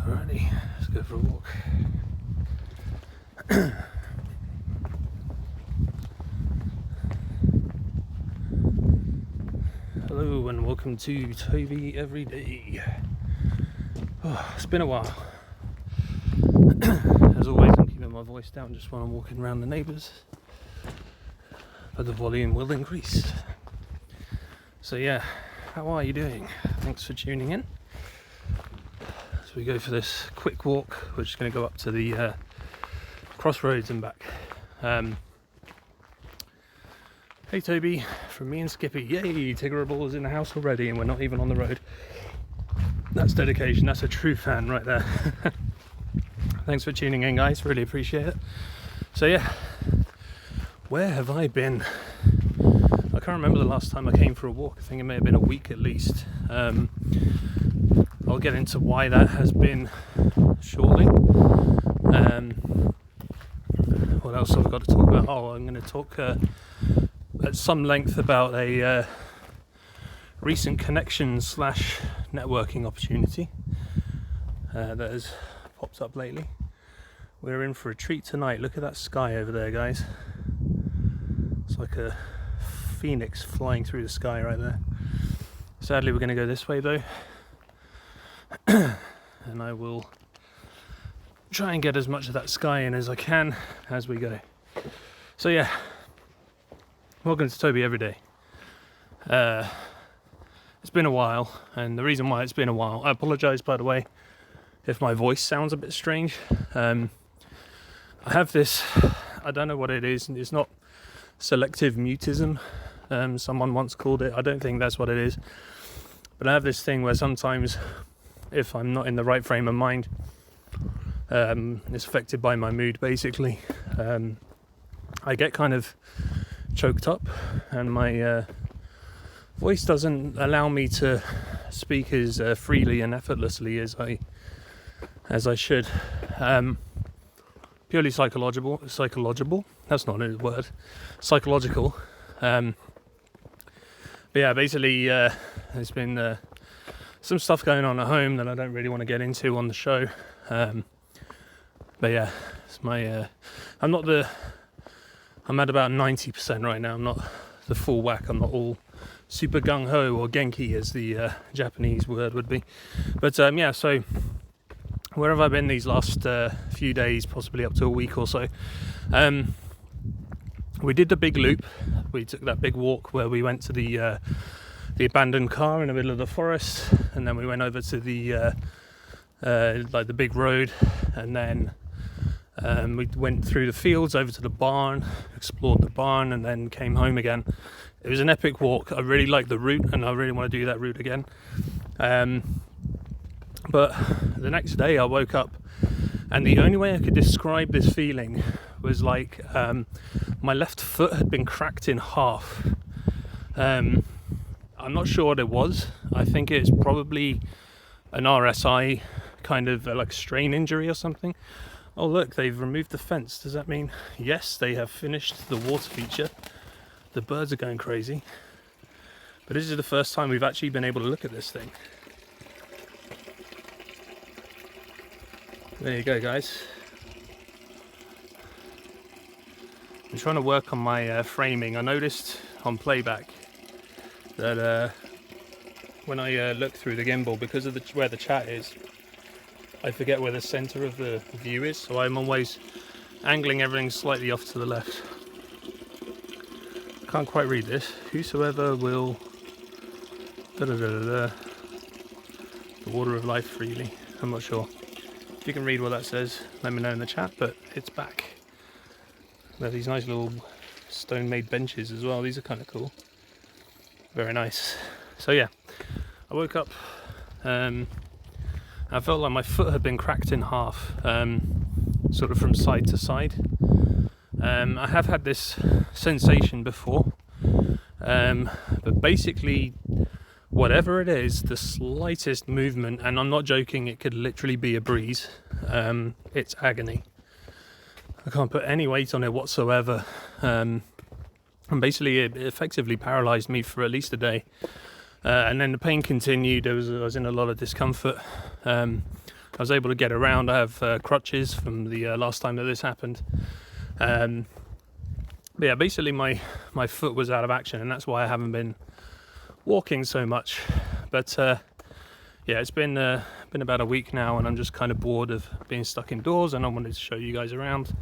Alrighty, let's go for a walk. Hello and welcome to Toby Everyday. Oh, it's been a while. As always, I'm keeping my voice down just while I'm walking around the neighbours, but the volume will increase. So yeah, how are you doing? Thanks for tuning in. So we go for this quick walk. We're just going to go up to the crossroads and back. Hey Toby, from me and Skippy. Yay, Tiggerable is in the house already and we're not even on the road. That's dedication, that's a true fan right there. Thanks for tuning in, guys, really appreciate it. So yeah, where have I been? I can't remember the last time I came for a walk. I think it may have been a week at least. I'll get into why that has been shortly. What else have I got to talk about? Oh, I'm going to talk at some length about a recent connection / networking opportunity that has popped up lately. We're in for a treat tonight. Look at that sky over there, guys. It's like a phoenix flying through the sky right there. Sadly, we're going to go this way though, and I will try and get as much of that sky in as I can as we go. So yeah, welcome to Toby Everyday. It's been a while, and the reason why it's been a while, I apologise by the way if my voice sounds a bit strange. I have this, I don't know what it is, it's not selective mutism, someone once called it. I don't think that's what it is, but I have this thing where sometimes if I'm not in the right frame of mind, it's affected by my mood basically. I get kind of choked up and my voice doesn't allow me to speak as freely and effortlessly as I should. Purely psychological, that's not a word, psychological. But yeah, basically there's been some stuff going on at home that I don't really want to get into on the show. But yeah, it's my I'm at about 90% right now. I'm not the full whack, I'm not all super gung-ho or genki as the Japanese word would be. But yeah, so where have I been these last few days, possibly up to a week or so? We did the big loop. We took that big walk where we went to the abandoned car in the middle of the forest, and then we went over to the like the big road, and then we went through the fields over to the barn, explored the barn, and then came home again. It was an epic walk. I really liked the route, and I really want to do that route again. But the next day I woke up, and the only way I could describe this feeling was like my left foot had been cracked in half. I'm not sure what it was. I think it's probably an RSI kind of like strain injury or something. Oh look, they've removed the fence. Does that mean yes, they have finished the water feature? The birds are going crazy. But this is the first time we've actually been able to look at this thing. There you go, guys. I'm trying to work on my framing. I noticed on playback that when I look through the gimbal, because of where the chat is, I forget where the center of the view is, so I'm always angling everything slightly off to the left. Can't quite read this. Whosoever will the water of life freely. I'm not sure. If you can read what that says, let me know in the chat, but it's back. There are these nice little stone-made benches as well. These are kind of cool. Very nice. So yeah, I woke up, I felt like my foot had been cracked in half, sort of from side to side. I have had this sensation before, but basically whatever it is, the slightest movement, and I'm not joking, it could literally be a breeze, it's agony. I can't put any weight on it whatsoever, and basically it effectively paralysed me for at least a day. And then the pain continued. I was in a lot of discomfort. I was able to get around. I have crutches from the last time that this happened. But yeah, basically my foot was out of action, and that's why I haven't been walking so much. But yeah, it's been about a week now, and I'm just kind of bored of being stuck indoors, and I wanted to show you guys around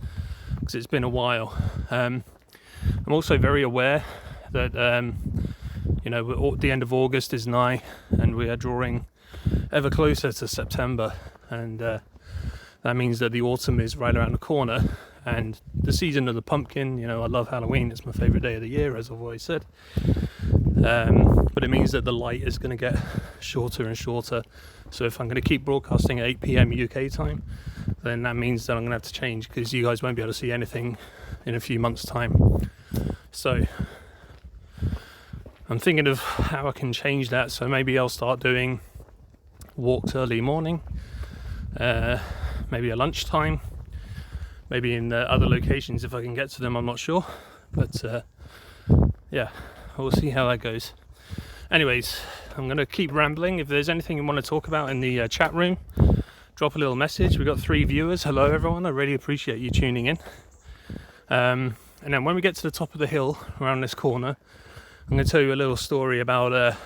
because it's been a while. I'm also very aware that the end of August is nigh, and we are drawing ever closer to September, and that means that the autumn is right around the corner, and the season of the pumpkin. I love Halloween, it's my favourite day of the year, as I've always said. But it means that the light is going to get shorter and shorter. So if I'm going to keep broadcasting at 8 PM UK time, then that means that I'm going to have to change, because you guys won't be able to see anything in a few months' time. So I'm thinking of how I can change that. So maybe I'll start doing walks early morning, maybe at lunchtime, maybe in other locations if I can get to them, I'm not sure. But yeah, we'll see how that goes. Anyways, I'm going to keep rambling. If there's anything you want to talk about in the chat room, drop a little message. We've got 3 viewers. Hello everyone, I really appreciate you tuning in. And then when we get to the top of the hill around this corner, I'm going to tell you a little story about a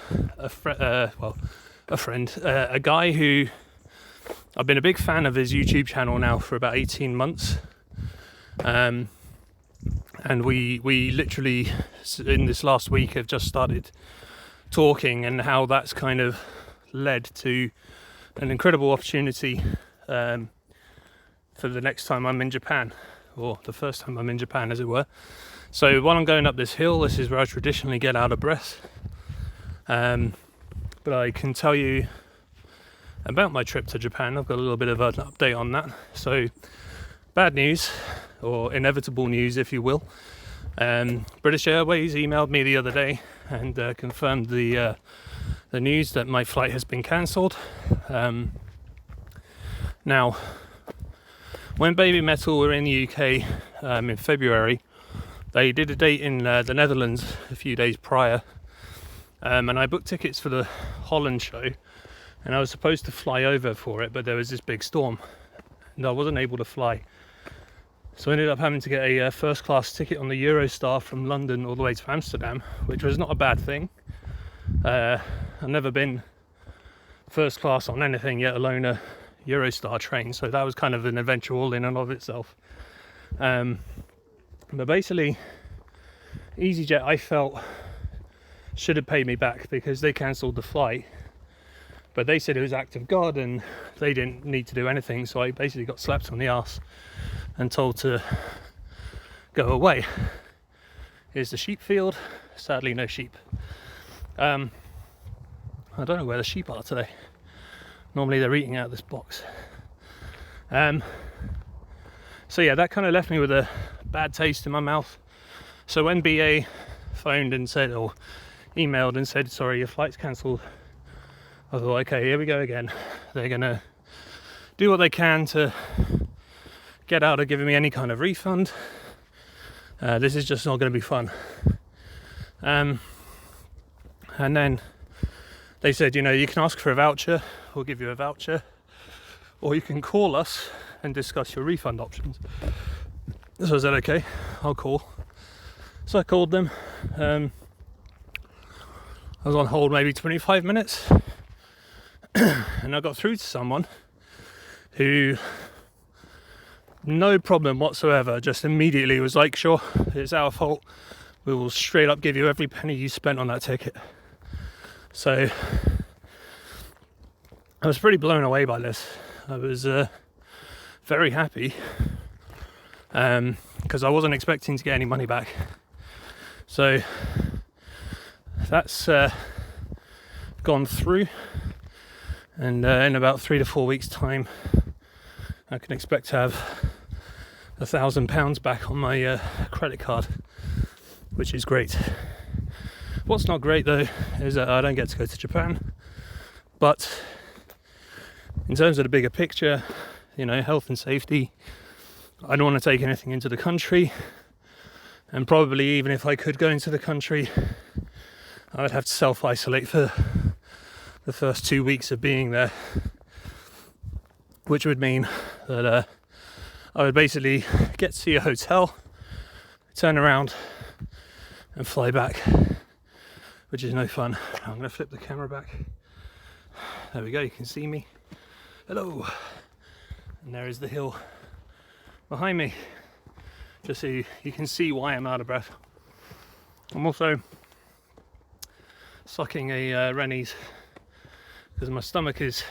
guy who I've been a big fan of his YouTube channel now for about 18 months. And we literally in this last week have just started talking, and how that's kind of led to an incredible opportunity for the next time I'm in Japan, or the first time I'm in Japan, as it were. So while I'm going up this hill, this is where I traditionally get out of breath. But I can tell you about my trip to Japan. I've got a little bit of an update on that. So bad news, or inevitable news if you will. British Airways emailed me the other day and confirmed the news that my flight has been cancelled. Now, when Baby Metal were in the UK in February, they did a date in the Netherlands a few days prior, and I booked tickets for the Holland show, and I was supposed to fly over for it, but there was this big storm and I wasn't able to fly. So I ended up having to get a first class ticket on the Eurostar from London all the way to Amsterdam, which was not a bad thing. I've never been first class on anything, yet alone a Eurostar train, so that was kind of an adventure all in and of itself. But basically, EasyJet, I felt, should have paid me back because they cancelled the flight, but they said it was act of God and they didn't need to do anything. So I basically got slapped on the arse and told to go away. Here's the sheep field. Sadly, no sheep. I don't know where the sheep are today. Normally they're eating out of this box. So yeah, that kind of left me with a bad taste in my mouth. So when BA phoned and said, or emailed and said, sorry, your flight's cancelled, I thought, okay, here we go again. They're gonna do what they can to get out of giving me any kind of refund. This is just not going to be fun. And then they said, you can ask for a voucher, we'll give you a voucher, or you can call us and discuss your refund options. So I said, okay, I'll call. So I called them. I was on hold maybe 25 minutes, and I got through to someone who, no problem whatsoever, just immediately was like, sure, it's our fault, we will straight up give you every penny you spent on that ticket. So I was pretty blown away by this. I was very happy because I wasn't expecting to get any money back. So that's gone through, and in about 3 to 4 weeks time I can expect to have £1,000 back on my credit card, which is great. What's not great though is that I don't get to go to Japan, but in terms of the bigger picture, health and safety, I don't want to take anything into the country, and probably even if I could go into the country, I would have to self-isolate for the first 2 weeks of being there. which would mean that I would basically get to a hotel, turn around and fly back, which is no fun. I'm going to flip the camera back. There we go, you can see me. Hello. And there is the hill behind me, just so you can see why I'm out of breath. I'm also sucking a Rennie's because my stomach is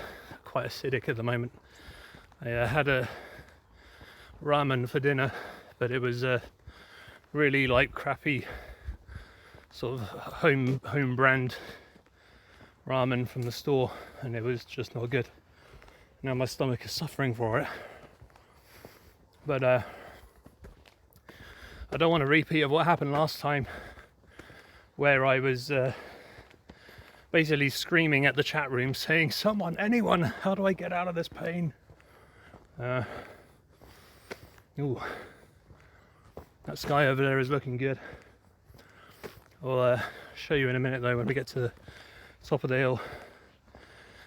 quite acidic at the moment. I had a ramen for dinner, but it was really like crappy sort of home brand ramen from the store, and it was just not good. Now my stomach is suffering for it, but I don't want a repeat of what happened last time, where I was basically screaming at the chat room saying, someone, anyone, how do I get out of this pain? Ooh, that sky over there is looking good. I'll show you in a minute though when we get to the top of the hill.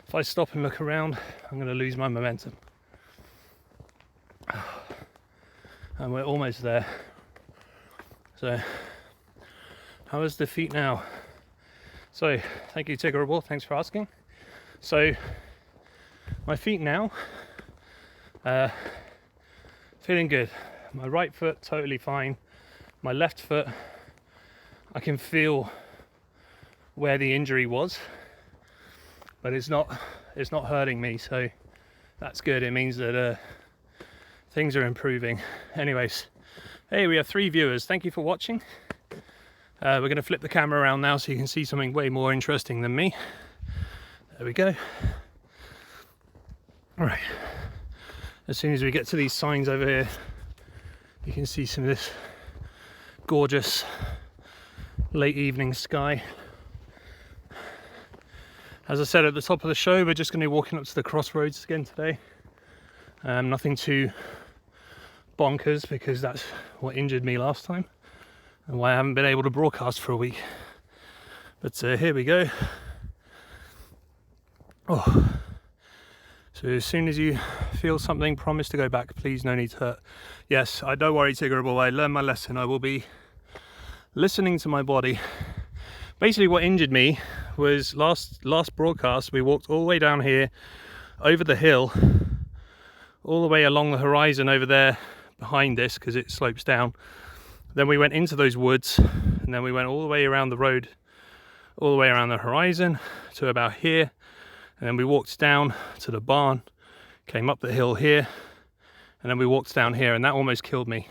If I stop and look around, I'm going to lose my momentum. And we're almost there. So, how is the feet now? So, thank you Tiggerable, thanks for asking. So, my feet now, feeling good. My right foot totally fine. My left foot, I can feel where the injury was, but it's not hurting me, so that's good. It means that things are improving. Anyways, hey, we have 3 viewers. Thank you for watching. We're going to flip the camera around now so you can see something way more interesting than me. There we go. All right. As soon as we get to these signs over here, you can see some of this gorgeous late evening sky. As I said at the top of the show, we're just going to be walking up to the crossroads again today. Nothing too bonkers, because that's what injured me last time and why I haven't been able to broadcast for a week. But here we go. Oh. So as soon as you feel something, promise to go back, please, no need to hurt. Yes, I don't worry Tiggerable, I learned my lesson. I will be listening to my body. Basically what injured me was last broadcast, we walked all the way down here, over the hill, all the way along the horizon over there behind this, because it slopes down. Then we went into those woods, and then we went all the way around the road, all the way around the horizon to about here, and then we walked down to the barn, came up the hill here, and then we walked down here, and that almost killed me.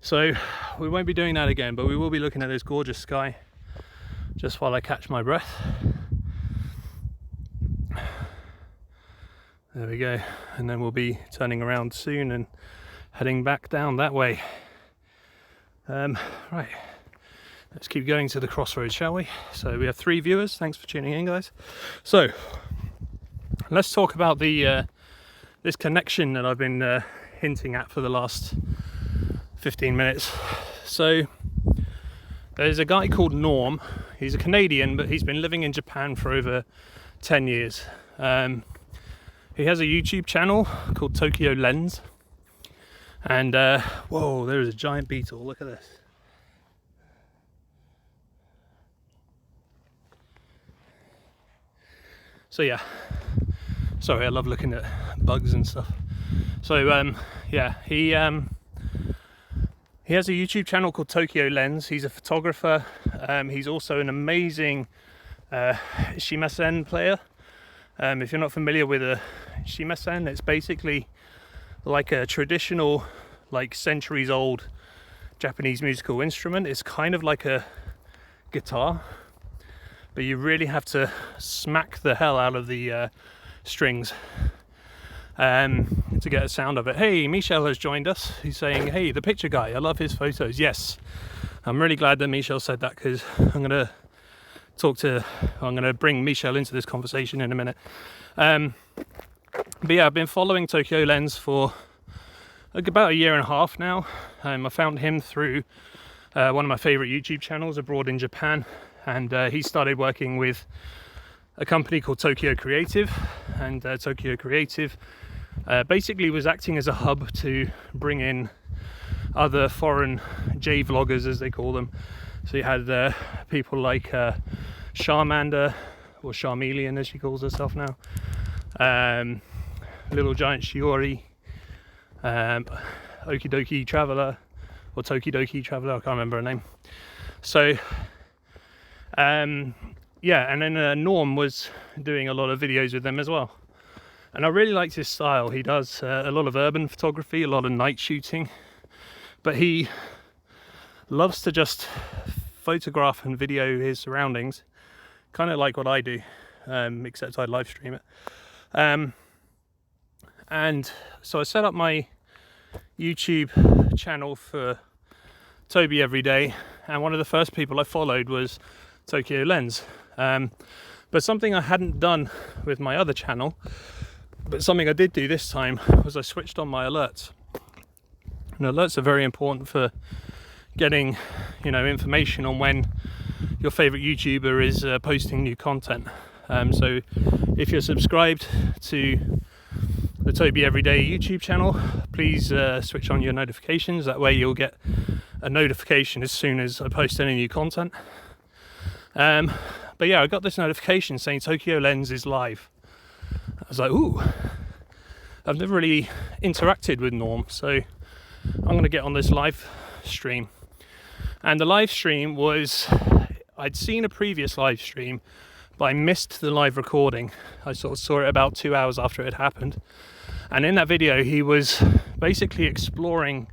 So we won't be doing that again, but we will be looking at this gorgeous sky just while I catch my breath. There we go, and then we'll be turning around soon and heading back down that way. Right, let's keep going to the crossroads, shall we? So we have 3 viewers. Thanks for tuning in, guys. So let's talk about the this connection that I've been hinting at for the last 15 minutes. So there's a guy called Norm. He's a Canadian, but he's been living in Japan for over 10 years. He has a YouTube channel called Tokyo Lens. And, whoa, there is a giant beetle. Look at this. So, yeah. Sorry, I love looking at bugs and stuff. So, yeah, he has a YouTube channel called Tokyo Lens. He's a photographer. He's also an amazing Shamisen player. If you're not familiar with a Shamisen, it's basically like a traditional, like centuries old Japanese musical instrument. It's kind of like a guitar, but you really have to smack the hell out of the strings to get a sound of it. Hey, Michel has joined us. He's saying, hey, the picture guy, I love his photos. Yes, I'm really glad that Michel said that, because I'm going to bring Michel into this conversation in a minute. But yeah, I've been following Tokyo Lens for about 1.5 years now. I found him through one of my favorite YouTube channels abroad in Japan, and he started working with a company called Tokyo Creative, and Tokyo Creative basically was acting as a hub to bring in other foreign J vloggers, as they call them. So you had people like Charmander, or Charmeleon as she calls herself now, Little Giant Shiori, Okidoki Traveler, or Tokidoki Traveler, I can't remember her name. So yeah, and then Norm was doing a lot of videos with them as well. And I really liked his style. He does a lot of urban photography, a lot of night shooting, but he loves to just photograph and video his surroundings, kind of like what I do, except I live stream it. And so I set up my YouTube channel for Toby Everyday, and one of the first people I followed was Tokyo Lens. But something I hadn't done with my other channel, but something I did do this time, was I switched on my alerts. And alerts are very important for getting, information on when your favorite YouTuber is posting new content. So if you're subscribed to the Toby Everyday YouTube channel, please switch on your notifications. That way you'll get a notification as soon as I post any new content. But yeah, I got this notification saying Tokyo Lens is live. I was like, ooh, I've never really interacted with Norm, so I'm going to get on this live stream. And the live stream was, I'd seen a previous live stream, but I missed the live recording. I sort of saw it about 2 hours after it had happened. And in that video, he was basically exploring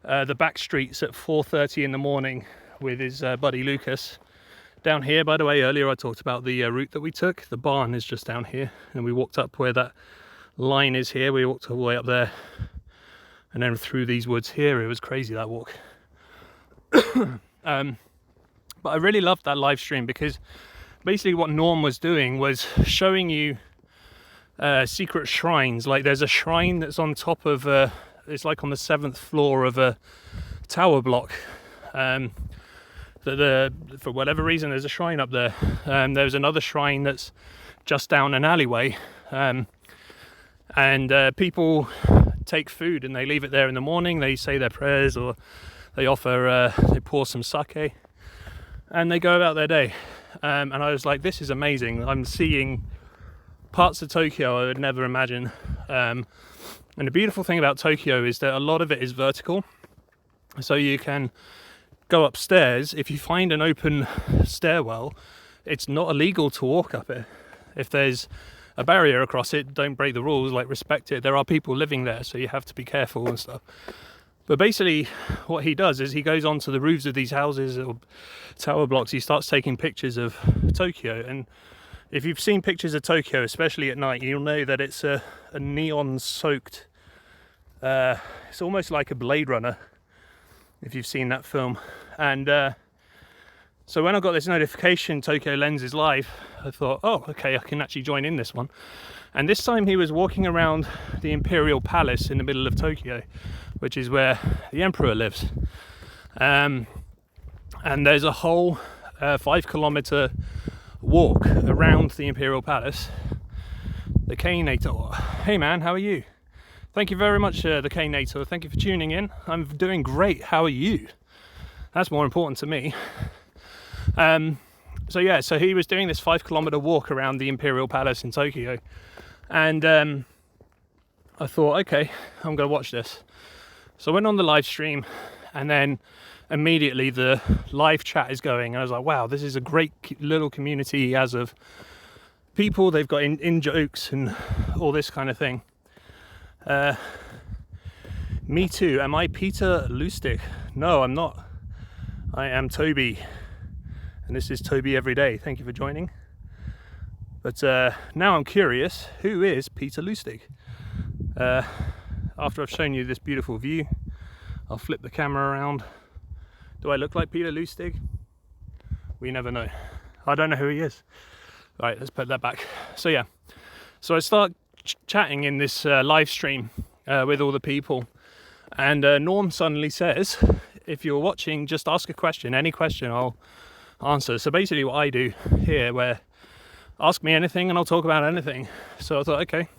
the back streets at 4:30 in the morning with his buddy Lucas. Down here, by the way, earlier I talked about the route that we took. The barn is just down here, and we walked up where that line is here. We walked all the way up there, and then through these woods here. It was crazy, that walk. But I really loved that live stream because basically what Norm was doing was showing you secret shrines. Like there's a shrine that's on top of it's like on the 7th floor of a tower block. For whatever reason, there's a shrine up there. There's another shrine that's just down an alleyway, and people take food and they leave it there in the morning. They say their prayers, or they they pour some sake, and they go about their day. And I was like, this is amazing. I'm seeing parts of Tokyo I would never imagine. And the beautiful thing about Tokyo is that a lot of it is vertical, so you can go upstairs. If you find an open stairwell, it's not illegal to walk up it. If there's a barrier across it, don't break the rules, like respect it. There are people living there, so you have to be careful and stuff. But basically what he does is he goes onto the roofs of these houses or tower blocks. He starts taking pictures of Tokyo, and if you've seen pictures of Tokyo, especially at night, you'll know that it's a neon soaked, it's almost like a Blade Runner, if you've seen that film. And so when I got this notification, Tokyo Lens is live, I thought, oh, okay, I can actually join in this one. And this time he was walking around the Imperial Palace in the middle of Tokyo, which is where the Emperor lives. And there's a whole 5-kilometer walk around the Imperial Palace. The K-Nator. Hey man, how are you? Thank you very much, the K-Nator. Thank you for tuning in. I'm doing great. How are you? That's more important to me. So yeah, so he was doing this 5-kilometer walk around the Imperial Palace in Tokyo. And I thought, okay, I'm going to watch this. So I went on the live stream, and then immediately the live chat is going. And I was like, wow, this is a great little community he has of people. They've got in jokes and all this kind of thing. Me too. Am I Peter Lustig? No, I'm not. I am Toby. And this is Toby Everyday. Thank you for joining. But now I'm curious, who is Peter Lustig? After I've shown you this beautiful view, I'll flip the camera around. Do I look like Peter Lustig? We never know. I don't know who he is. Right, let's put that back. So yeah, so I start chatting in this live stream with all the people, and Norm suddenly says, if you're watching, just ask a question, any question I'll answer. So basically what I do here, where ask me anything and I'll talk about anything. So I thought, okay,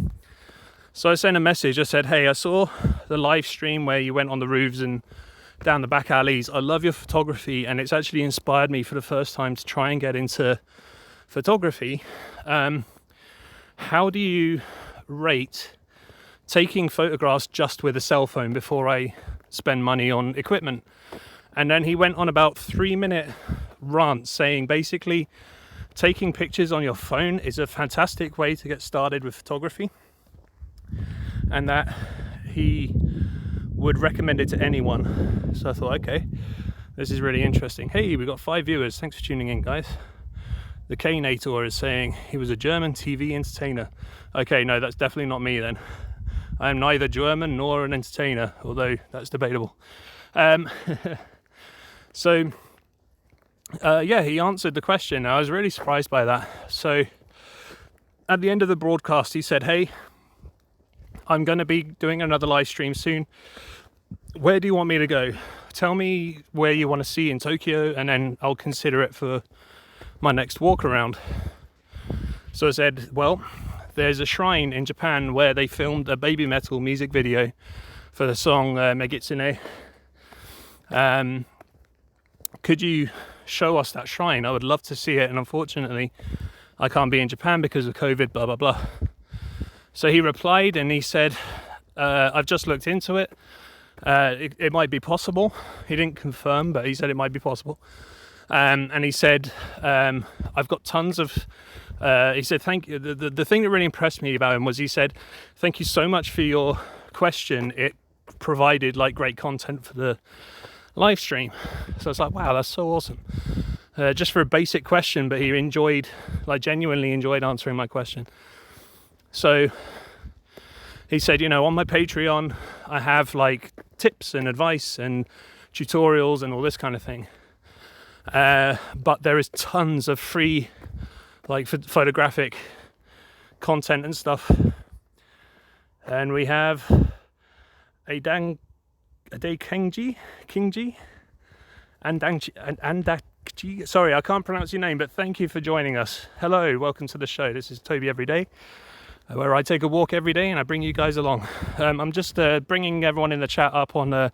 So I sent a message. I said, hey, I saw the live stream where you went on the roofs and down the back alleys. I love your photography, and it's actually inspired me for the first time to try and get into photography. How do you rate taking photographs just with a cell phone before I spend money on equipment? And then he went on about 3-minute rant saying basically taking pictures on your phone is a fantastic way to get started with photography, and that he would recommend it to anyone. So I thought, okay, this is really interesting. Hey, we got 5 viewers. Thanks for tuning in, guys. The K-Nator is saying he was a German TV entertainer. Okay, no, that's definitely not me then. I am neither German nor an entertainer, although that's debatable. So, yeah, he answered the question. I was really surprised by that. So, at the end of the broadcast, he said, hey, I'm going to be doing another live stream soon. Where do you want me to go? Tell me where you want to see in Tokyo, and then I'll consider it for my next walk around. So I said, well, there's a shrine in Japan where they filmed a Baby Metal music video for the song Megitsune. Could you show us that shrine? I would love to see it, and unfortunately I can't be in Japan because of COVID, blah blah blah. So he replied and he said, I've just looked into it. It might be possible. He didn't confirm, but he said it might be possible. And he said, I've got tons of, he said, thank you. The thing that really impressed me about him was he said, thank you so much for your question. It provided like great content for the live stream. So it's like, wow, that's so awesome. Just for a basic question, but he enjoyed, like genuinely enjoyed answering my question. So he said, you know, on my Patreon, I have like tips and advice and tutorials and all this kind of thing. But there is tons of free like photographic content and stuff. And we have a Kingji, and Andakji. Sorry, I can't pronounce your name, but thank you for joining us. Hello, welcome to the show. This is Toby Everyday, where I take a walk every day and I bring you guys along. I'm just bringing everyone in the chat up on a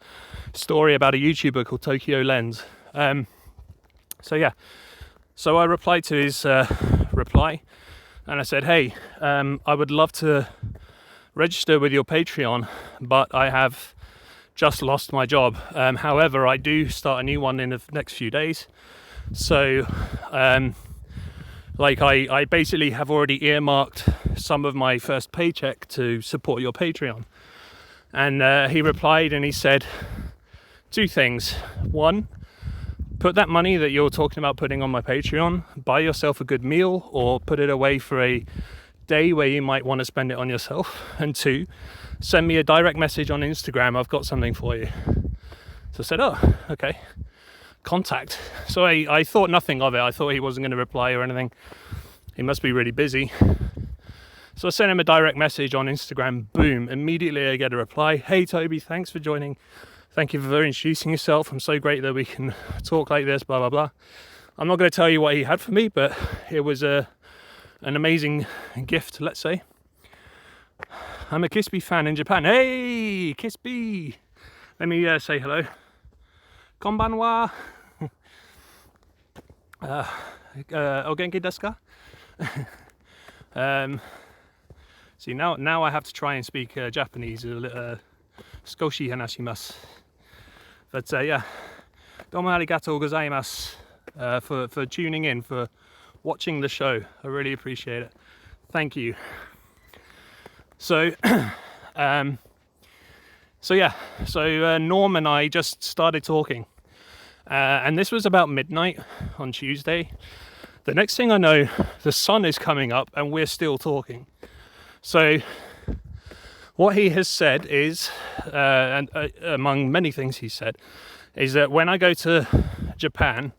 story about a YouTuber called Tokyo Lens. So yeah, so I replied to his reply and I said, hey, I would love to register with your Patreon, but I have just lost my job. However, I do start a new one in the next few days. So like I basically have already earmarked some of my first paycheck to support your Patreon. And he replied and he said 2 things. 1, put that money that you're talking about putting on my Patreon, buy yourself a good meal or put it away for a day where you might want to spend it on yourself. And 2, send me a direct message on Instagram. I've got something for you. So I said, oh, okay. Contact. So I thought nothing of it. I thought he wasn't going to reply or anything. He must be really busy. So I sent him a direct message on Instagram. Boom. Immediately I get a reply. Hey Toby, thanks for joining. Thank you for introducing yourself. I'm so great that we can talk like this, blah, blah, blah. I'm not going to tell you what he had for me, but it was an amazing gift, let's say. I'm a Kisby fan in Japan. Hey, Kisby! Let me say hello. Konbanwa. O genki desu ka? See, now I have to try and speak Japanese. Skoshi hanashimasu. But yeah, domo arigatou gozaimasu for tuning in, for watching the show. I really appreciate it. Thank you. So, Norm and I just started talking, and this was about midnight on Tuesday. The next thing I know, the sun is coming up and we're still talking. So what he has said is, and among many things he said, is that when I go to Japan,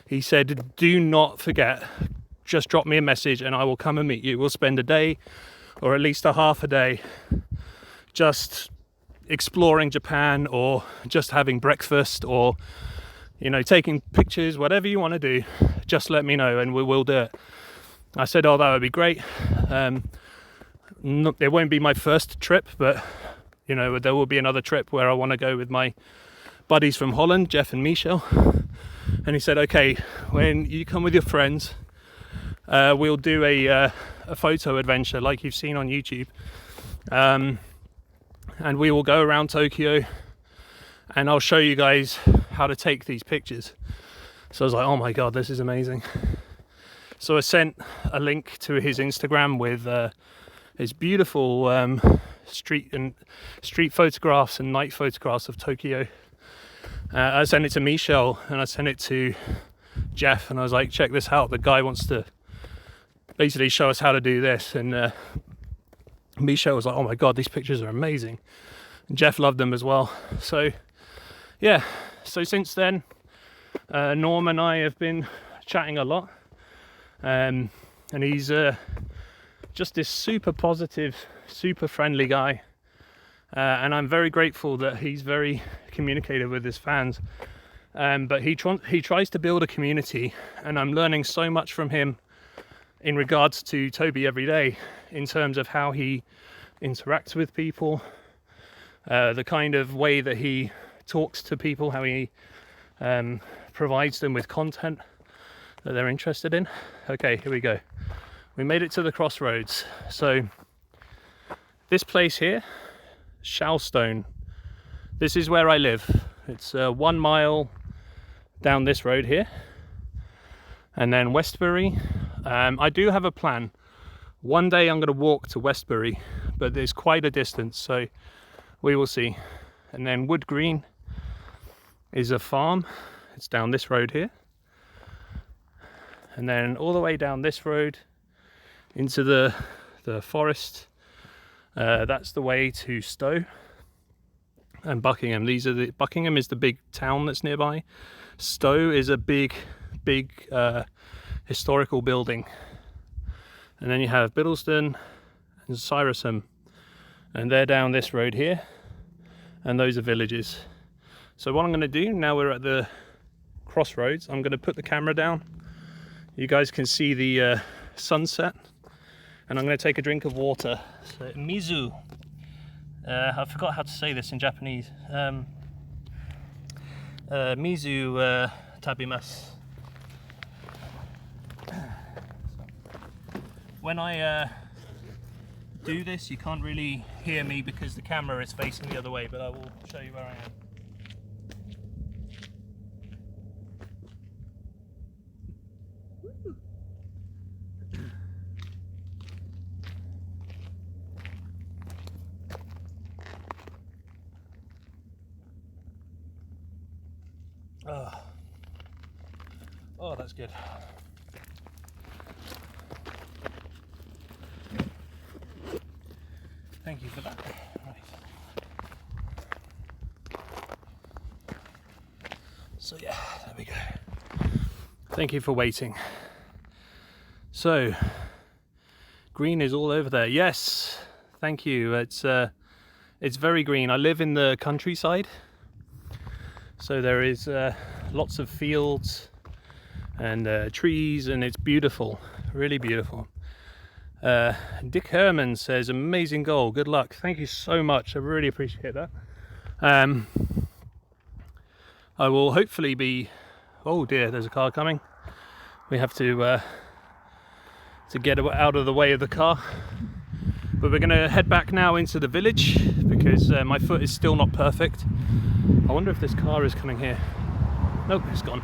he said, do not forget, just drop me a message and I will come and meet you. We'll spend a day or at least a half a day just exploring Japan, or just having breakfast, or, you know, taking pictures, whatever you want to do, just let me know and we will do it. I said, oh, that would be great. it won't be my first trip, but you know, there will be another trip where I want to go with my buddies from Holland, Jeff and Michel. And he said, okay, when you come with your friends, we'll do a photo adventure like you've seen on YouTube, and we will go around Tokyo and I'll show you guys how to take these pictures. So I was like, oh my god, this is amazing. So I sent a link to his Instagram with his beautiful street photographs and night photographs of Tokyo. I sent it to Michel and I sent it to Jeff, and I was like, check this out, the guy wants to basically show us how to do this. And Michel was like, oh my god, these pictures are amazing, and Jeff loved them as well. So yeah, so since then Norm and I have been chatting a lot, and he's just this super positive, super friendly guy, and I'm very grateful that he's very communicative with his fans, but he tries to build a community, and I'm learning so much from him in regards to Toby every day, in terms of how he interacts with people, the kind of way that he talks to people, how he provides them with content that they're interested in. Okay, here we go. We made it to the crossroads. So this place here, Shalstone, this is where I live. It's 1 mile down this road here, and then Westbury. I do have a plan. One day I'm going to walk to Westbury, but there's quite a distance, so we will see. And then Wood Green is a farm. It's down this road here, and then all the way down this road into the forest. That's the way to Stowe and Buckingham. Buckingham is the big town that's nearby. Stowe is a big historical building, and then you have Biddleston and Cyrisham, and they're down this road here, and those are villages. So what I'm going to do now, we're at the crossroads, I'm going to put the camera down. You guys can see the sunset, and I'm going to take a drink of water. So mizu, I forgot how to say this in Japanese. Mizu tabimasu. When I do this, you can't really hear me because the camera is facing the other way, but I will show you where I am. Oh, that's good. Thank you for that. Right. So yeah, there we go. Thank you for waiting. So, green is all over there. Yes, thank you. It's very green. I live in the countryside, so there is lots of fields and trees, and it's beautiful, really beautiful. Dick Herman says, amazing goal, good luck. Thank you so much, I really appreciate that. I will hopefully be, oh dear, there's a car coming. We have to get out of the way of the car. But we're going to head back now into the village because my foot is still not perfect. I wonder if this car is coming here. Nope, it's gone.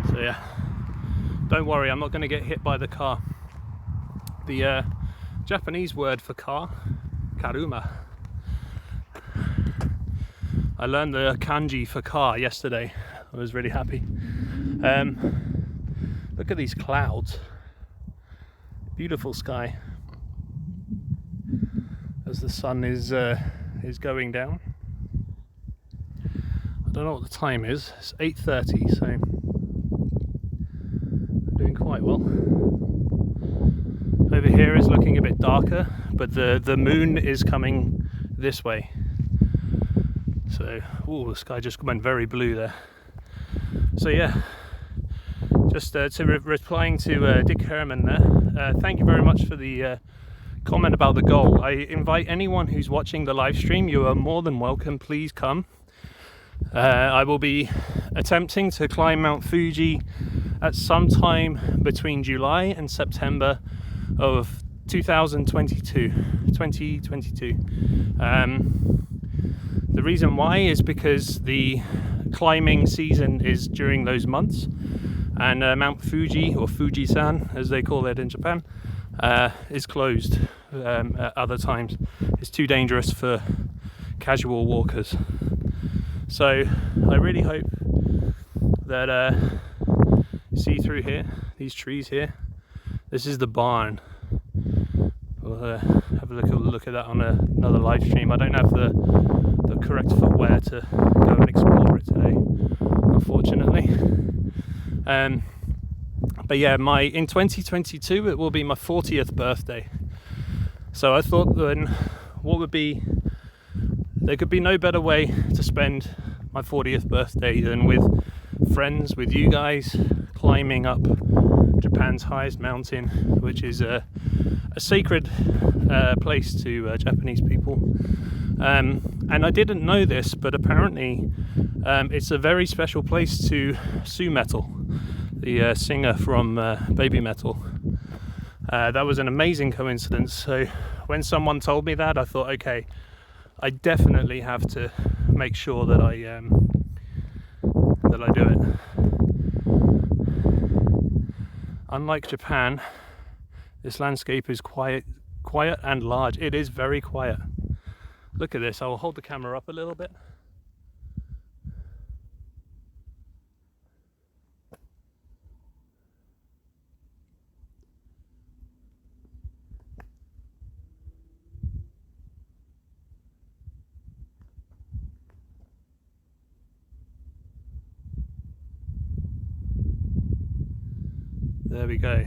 So yeah, don't worry, I'm not going to get hit by the car. The Japanese word for car, karuma. I learned the kanji for car yesterday. I was really happy. Look at these clouds. Beautiful sky as the sun is going down. I don't know what the time is. It's 8:30, so I'm doing quite well. Over here is looking a bit darker, but the moon is coming this way. So, the sky just went very blue there. So yeah, just replying to Dick Herman there. Thank you very much for the comment about the goal. I invite anyone who's watching the live stream, you are more than welcome, please come. I will be attempting to climb Mount Fuji at some time between July and September of 2022. The reason why is because the climbing season is during those months, and Mount Fuji, or Fujisan as they call it in Japan, is closed at other times. It's too dangerous for casual walkers. So I really hope that see through here, these trees here, this is the barn. We'll have a look at that on another live stream. I don't have the correct footwear to go and explore it today, unfortunately. But yeah, in 2022 it will be my 40th birthday. So I thought then, there could be no better way to spend my 40th birthday than with friends, with you guys, climbing up Japan's highest mountain, which is a sacred place to Japanese people. And I didn't know this, but apparently it's a very special place to Su Metal, the singer from Baby Metal. That was an amazing coincidence. So when someone told me that, I thought, okay, I definitely have to make sure that I do it. Unlike Japan, this landscape is quiet and large. It is very quiet. Look at this. I will hold the camera up a little bit. There we go.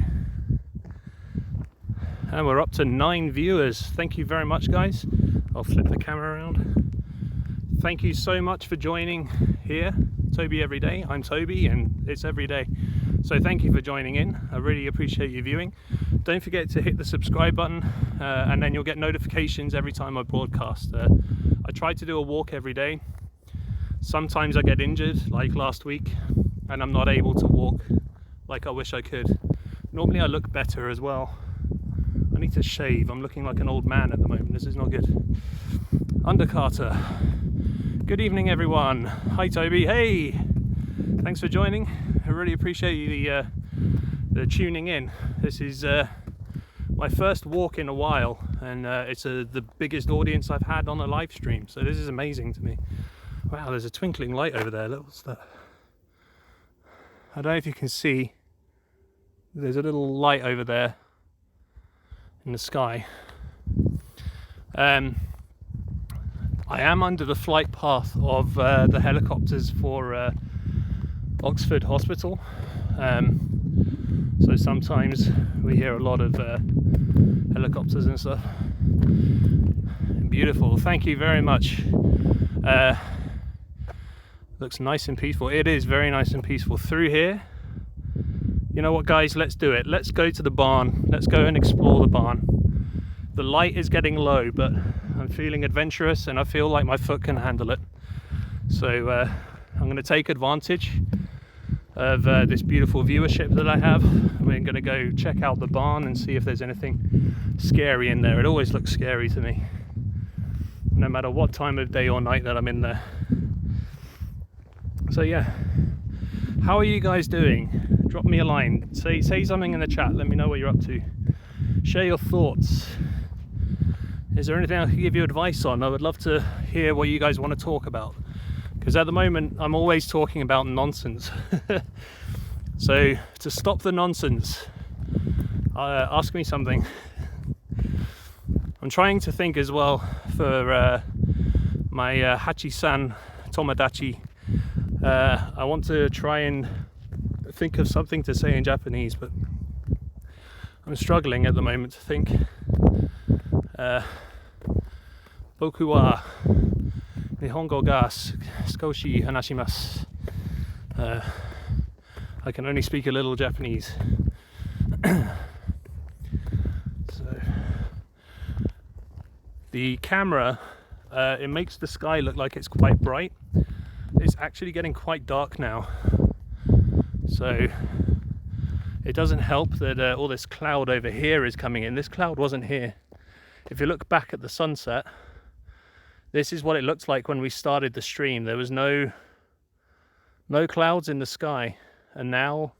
And we're up to 9 viewers. Thank you very much, guys. I'll flip the camera around. Thank you so much for joining here. Toby Every Day. I'm Toby and it's every day. So thank you for joining in. I really appreciate you viewing. Don't forget to hit the subscribe button and then you'll get notifications every time I broadcast. I try to do a walk every day. Sometimes I get injured, like last week, and I'm not able to walk like I wish I could. Normally I look better as well. I need to shave. I'm looking like an old man at the moment. This is not good. Undercarter. Good evening, everyone. Hi, Toby. Hey, thanks for joining. I really appreciate you the tuning in. This is my first walk in a while, and it's the biggest audience I've had on a live stream. So this is amazing to me. Wow, there's a twinkling light over there. Look, what's that? I don't know if you can see. There's a little light over there in the sky. I am under the flight path of the helicopters for Oxford Hospital. So sometimes we hear a lot of helicopters and stuff. Beautiful. Thank you very much. Looks nice and peaceful. It is very nice and peaceful through here. You know what, guys, let's do it. Let's go to the barn. Let's go and explore the barn. The light is getting low, but I'm feeling adventurous and I feel like my foot can handle it. So I'm going to take advantage of this beautiful viewership that I have. We're going to go check out the barn and see if there's anything scary in there. It always looks scary to me, no matter what time of day or night that I'm in there. So yeah, how are you guys doing? Drop me a line, say something in the chat, let me know what you're up to. Share your thoughts. Is there anything I can give you advice on? I would love to hear what you guys want to talk about, because at the moment I'm always talking about nonsense. So to stop the nonsense, ask me something. I'm trying to think as well for my Hachi-san Tomodachi. I want to try and think of something to say in Japanese, but I'm struggling at the moment to think. Boku wa Nihongo ga skoshi hanashimasu. I can only speak a little Japanese. So the camera, it makes the sky look like it's quite bright. It's actually getting quite dark now, so it doesn't help that all this cloud over here is coming in. This cloud wasn't here. If you look back at the sunset, this is what it looked like when we started the stream. There was no clouds in the sky, and now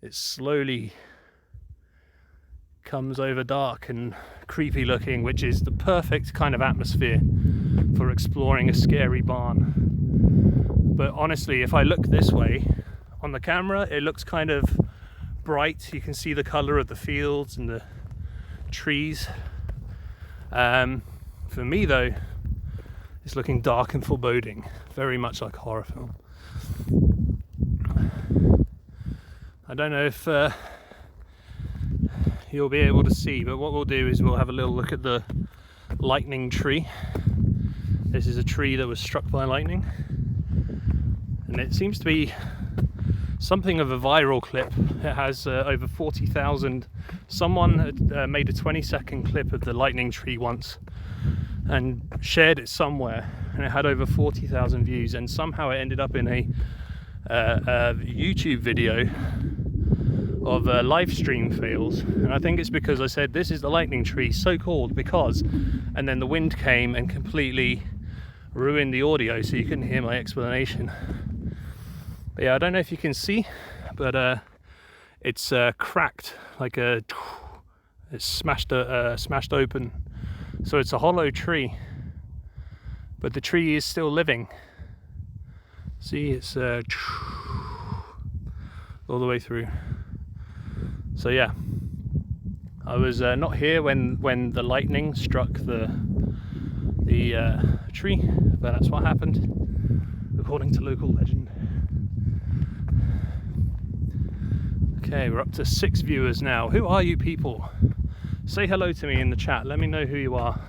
it slowly comes over dark and creepy looking, which is the perfect kind of atmosphere for exploring a scary barn. But honestly, if I look this way on the camera, it looks kind of bright. You can see the color of the fields and the trees. For me though, it's looking dark and foreboding, very much like a horror film. I don't know if you'll be able to see, but what we'll do is we'll have a little look at the lightning tree. This is a tree that was struck by lightning, and it seems to be something of a viral clip. It has over 40,000. Someone had made a 20-second clip of the lightning tree once and shared it somewhere, and it had over 40,000 views, and somehow it ended up in a YouTube video of live stream fails. And I think it's because I said this is the lightning tree, so called because, and then the wind came and completely ruined the audio, so you couldn't hear my explanation. But yeah, I don't know if you can see, but it's cracked, like it's smashed open. So it's a hollow tree, but the tree is still living. See, it's all the way through. So yeah, I was not here when the lightning struck the tree, but that's what happened, according to local legend. Okay, we're up to 6 viewers now. Who are you people? Say hello to me in the chat. Let me know who you are.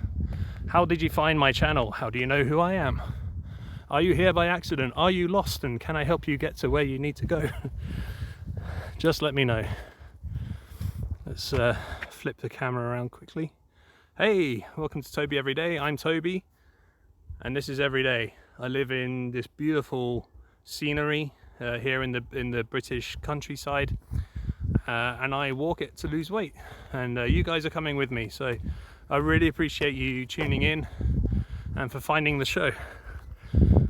How did you find my channel? How do you know who I am? Are you here by accident? Are you lost, and can I help you get to where you need to go? Just let me know. Let's flip the camera around quickly. Hey, welcome to Toby Everyday. I'm Toby, and this is Everyday. I live in this beautiful scenery here in the British countryside, and I walk it to lose weight, and you guys are coming with me, so I really appreciate you tuning in and for finding the show.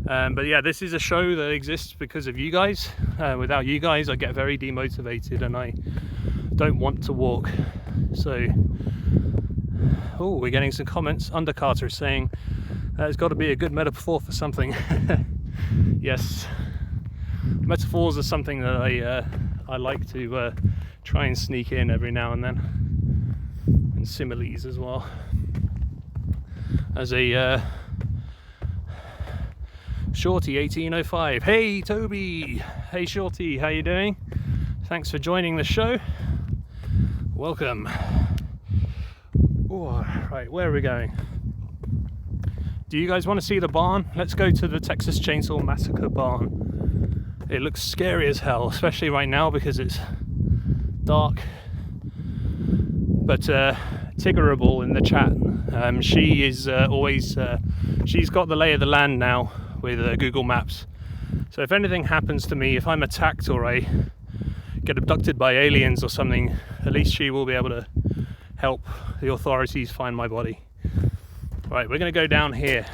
But yeah, this is a show that exists because of you guys. Without you guys, I get very demotivated and I don't want to walk. So, oh, we're getting some comments. Undercarter is saying it's got to be a good metaphor for something. Yes, metaphors are something that I like to try and sneak in every now and then, and similes as well. As a Shorty 1805. Hey Toby. Hey Shorty, how you doing? Thanks for joining the show. Welcome. Oh, right, where are we going? Do you guys want to see the barn? Let's go to the Texas Chainsaw Massacre barn. It looks scary as hell, especially right now because it's dark. But Tiggerable in the chat, she is always, she's got the lay of the land now with Google Maps. So if anything happens to me, if I'm attacked or I get abducted by aliens or something, at least she will be able to help the authorities find my body. Right, we're going to go down here.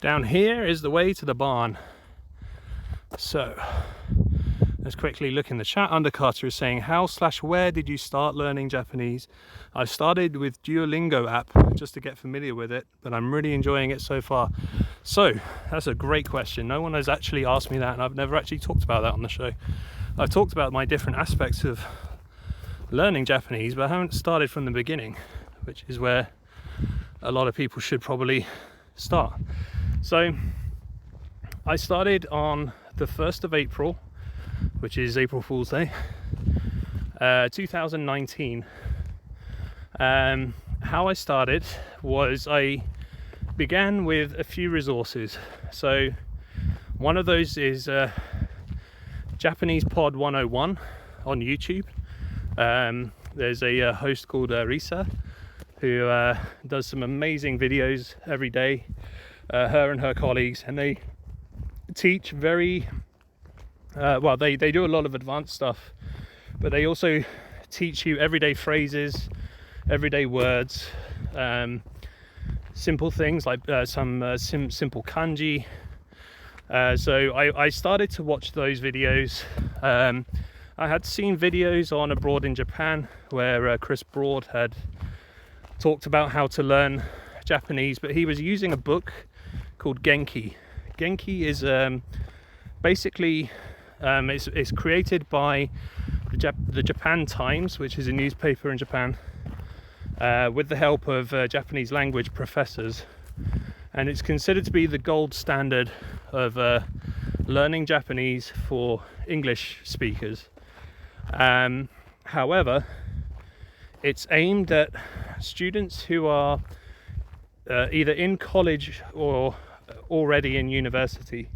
Down here is the way to the barn. So let's quickly look in the chat. Undercarter is saying, how/where did you start learning Japanese? I've started with Duolingo app just to get familiar with it, but I'm really enjoying it so far. So that's a great question. No one has actually asked me that, and I've never actually talked about that on the show. I've talked about my different aspects of learning Japanese, but I haven't started from the beginning, which is where a lot of people should probably start. So I started on the 1st of April, which is April Fool's Day, 2019. How I started was I began with a few resources. So one of those is Japanese Pod 101 on YouTube. There's a host called Risa who does some amazing videos every day, her and her colleagues, and they teach very well, they do a lot of advanced stuff, but they also teach you everyday phrases, everyday words, simple things like some simple kanji. So I started to watch those videos. I had seen videos on Abroad in Japan where Chris Broad had talked about how to learn Japanese, but he was using a book called Genki. Genki is basically it's created by the Japan Times, which is a newspaper in Japan, with the help of Japanese language professors, and it's considered to be the gold standard of learning Japanese for English speakers. However, it's aimed at students who are either in college or already in university,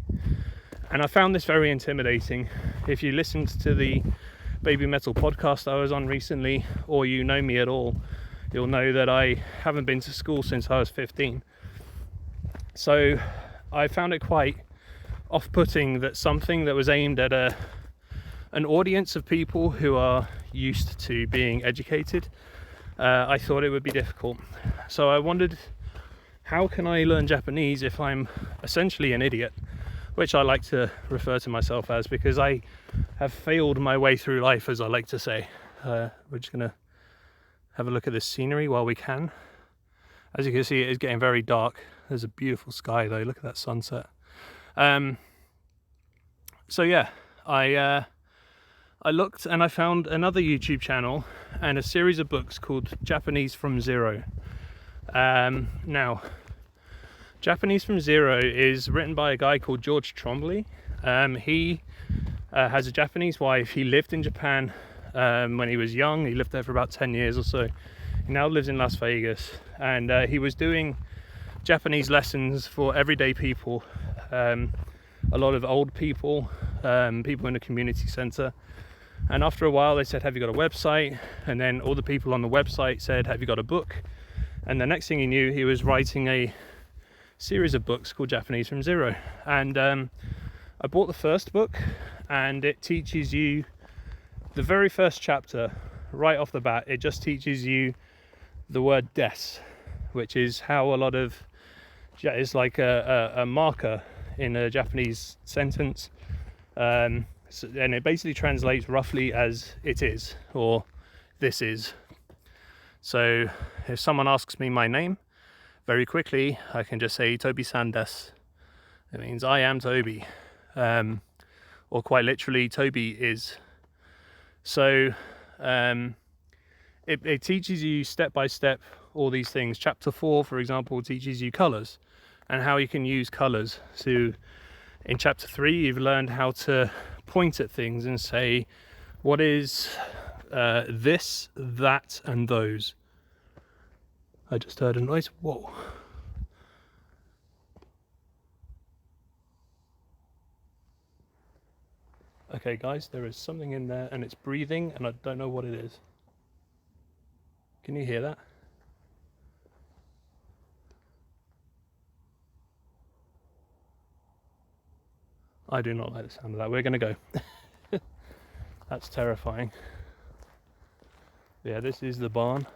and I found this very intimidating. If you listened to the Baby Metal podcast I was on recently, or you know me at all, you'll know that I haven't been to school since I was 15. So I found it quite off-putting that something that was aimed at an audience of people who are used to being educated, I thought it would be difficult. So I wondered, how can I learn Japanese if I'm essentially an idiot, which I like to refer to myself as, because I have failed my way through life, as I like to say. We're just going to have a look at this scenery while we can. As you can see, it is getting very dark. There's a beautiful sky though, look at that sunset. So yeah, I looked and I found another YouTube channel and a series of books called Japanese from Zero. Now, Japanese from Zero is written by a guy called George Trombley. He has a Japanese wife. He lived in Japan when he was young. He lived there for about 10 years or so. He now lives in Las Vegas, and he was doing Japanese lessons for everyday people, a lot of old people, people in a community center. And after a while they said, have you got a website? And then all the people on the website said, have you got a book? And the next thing he knew, he was writing a series of books called Japanese from Zero. And I bought the first book, and it teaches you the very first chapter right off the bat. It just teaches you the word des, which is how a lot of it's like a marker in a Japanese sentence, and it basically translates roughly as it is or this is. So if someone asks me my name, very quickly I can just say Tobi-san desu. It means I am Toby, or quite literally Toby is. So it teaches you step by step all these things. Chapter 4, for example, teaches you colours and how you can use colours. So in chapter 3 you've learned how to point at things and say, what is this, that and those. I just heard a noise. Whoa. Okay guys, there is something in there and it's breathing and I don't know what it is. Can you hear that? I do not like the sound of that. We're going to go. That's terrifying. Yeah, this is the barn.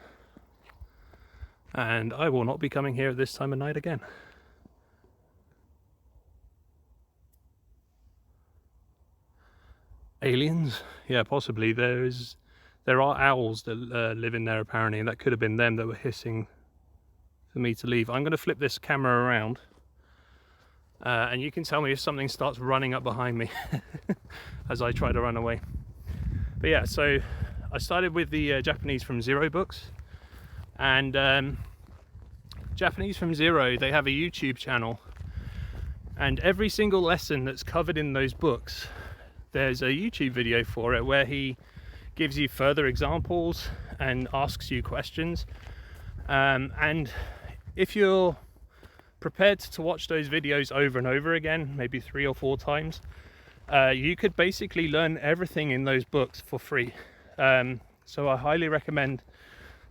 And I will not be coming here at this time of night again. Aliens? Yeah, possibly. There are owls that live in there apparently, and that could have been them that were hissing for me to leave. I'm going to flip this camera around. And you can tell me if something starts running up behind me as I try to run away. But yeah, so I started with the Japanese from Zero books, and Japanese from Zero, they have a YouTube channel, and every single lesson that's covered in those books, there's a YouTube video for it where he gives you further examples and asks you questions, and if you're prepared to watch those videos over and over again, maybe 3 or 4 times, you could basically learn everything in those books for free. So I highly recommend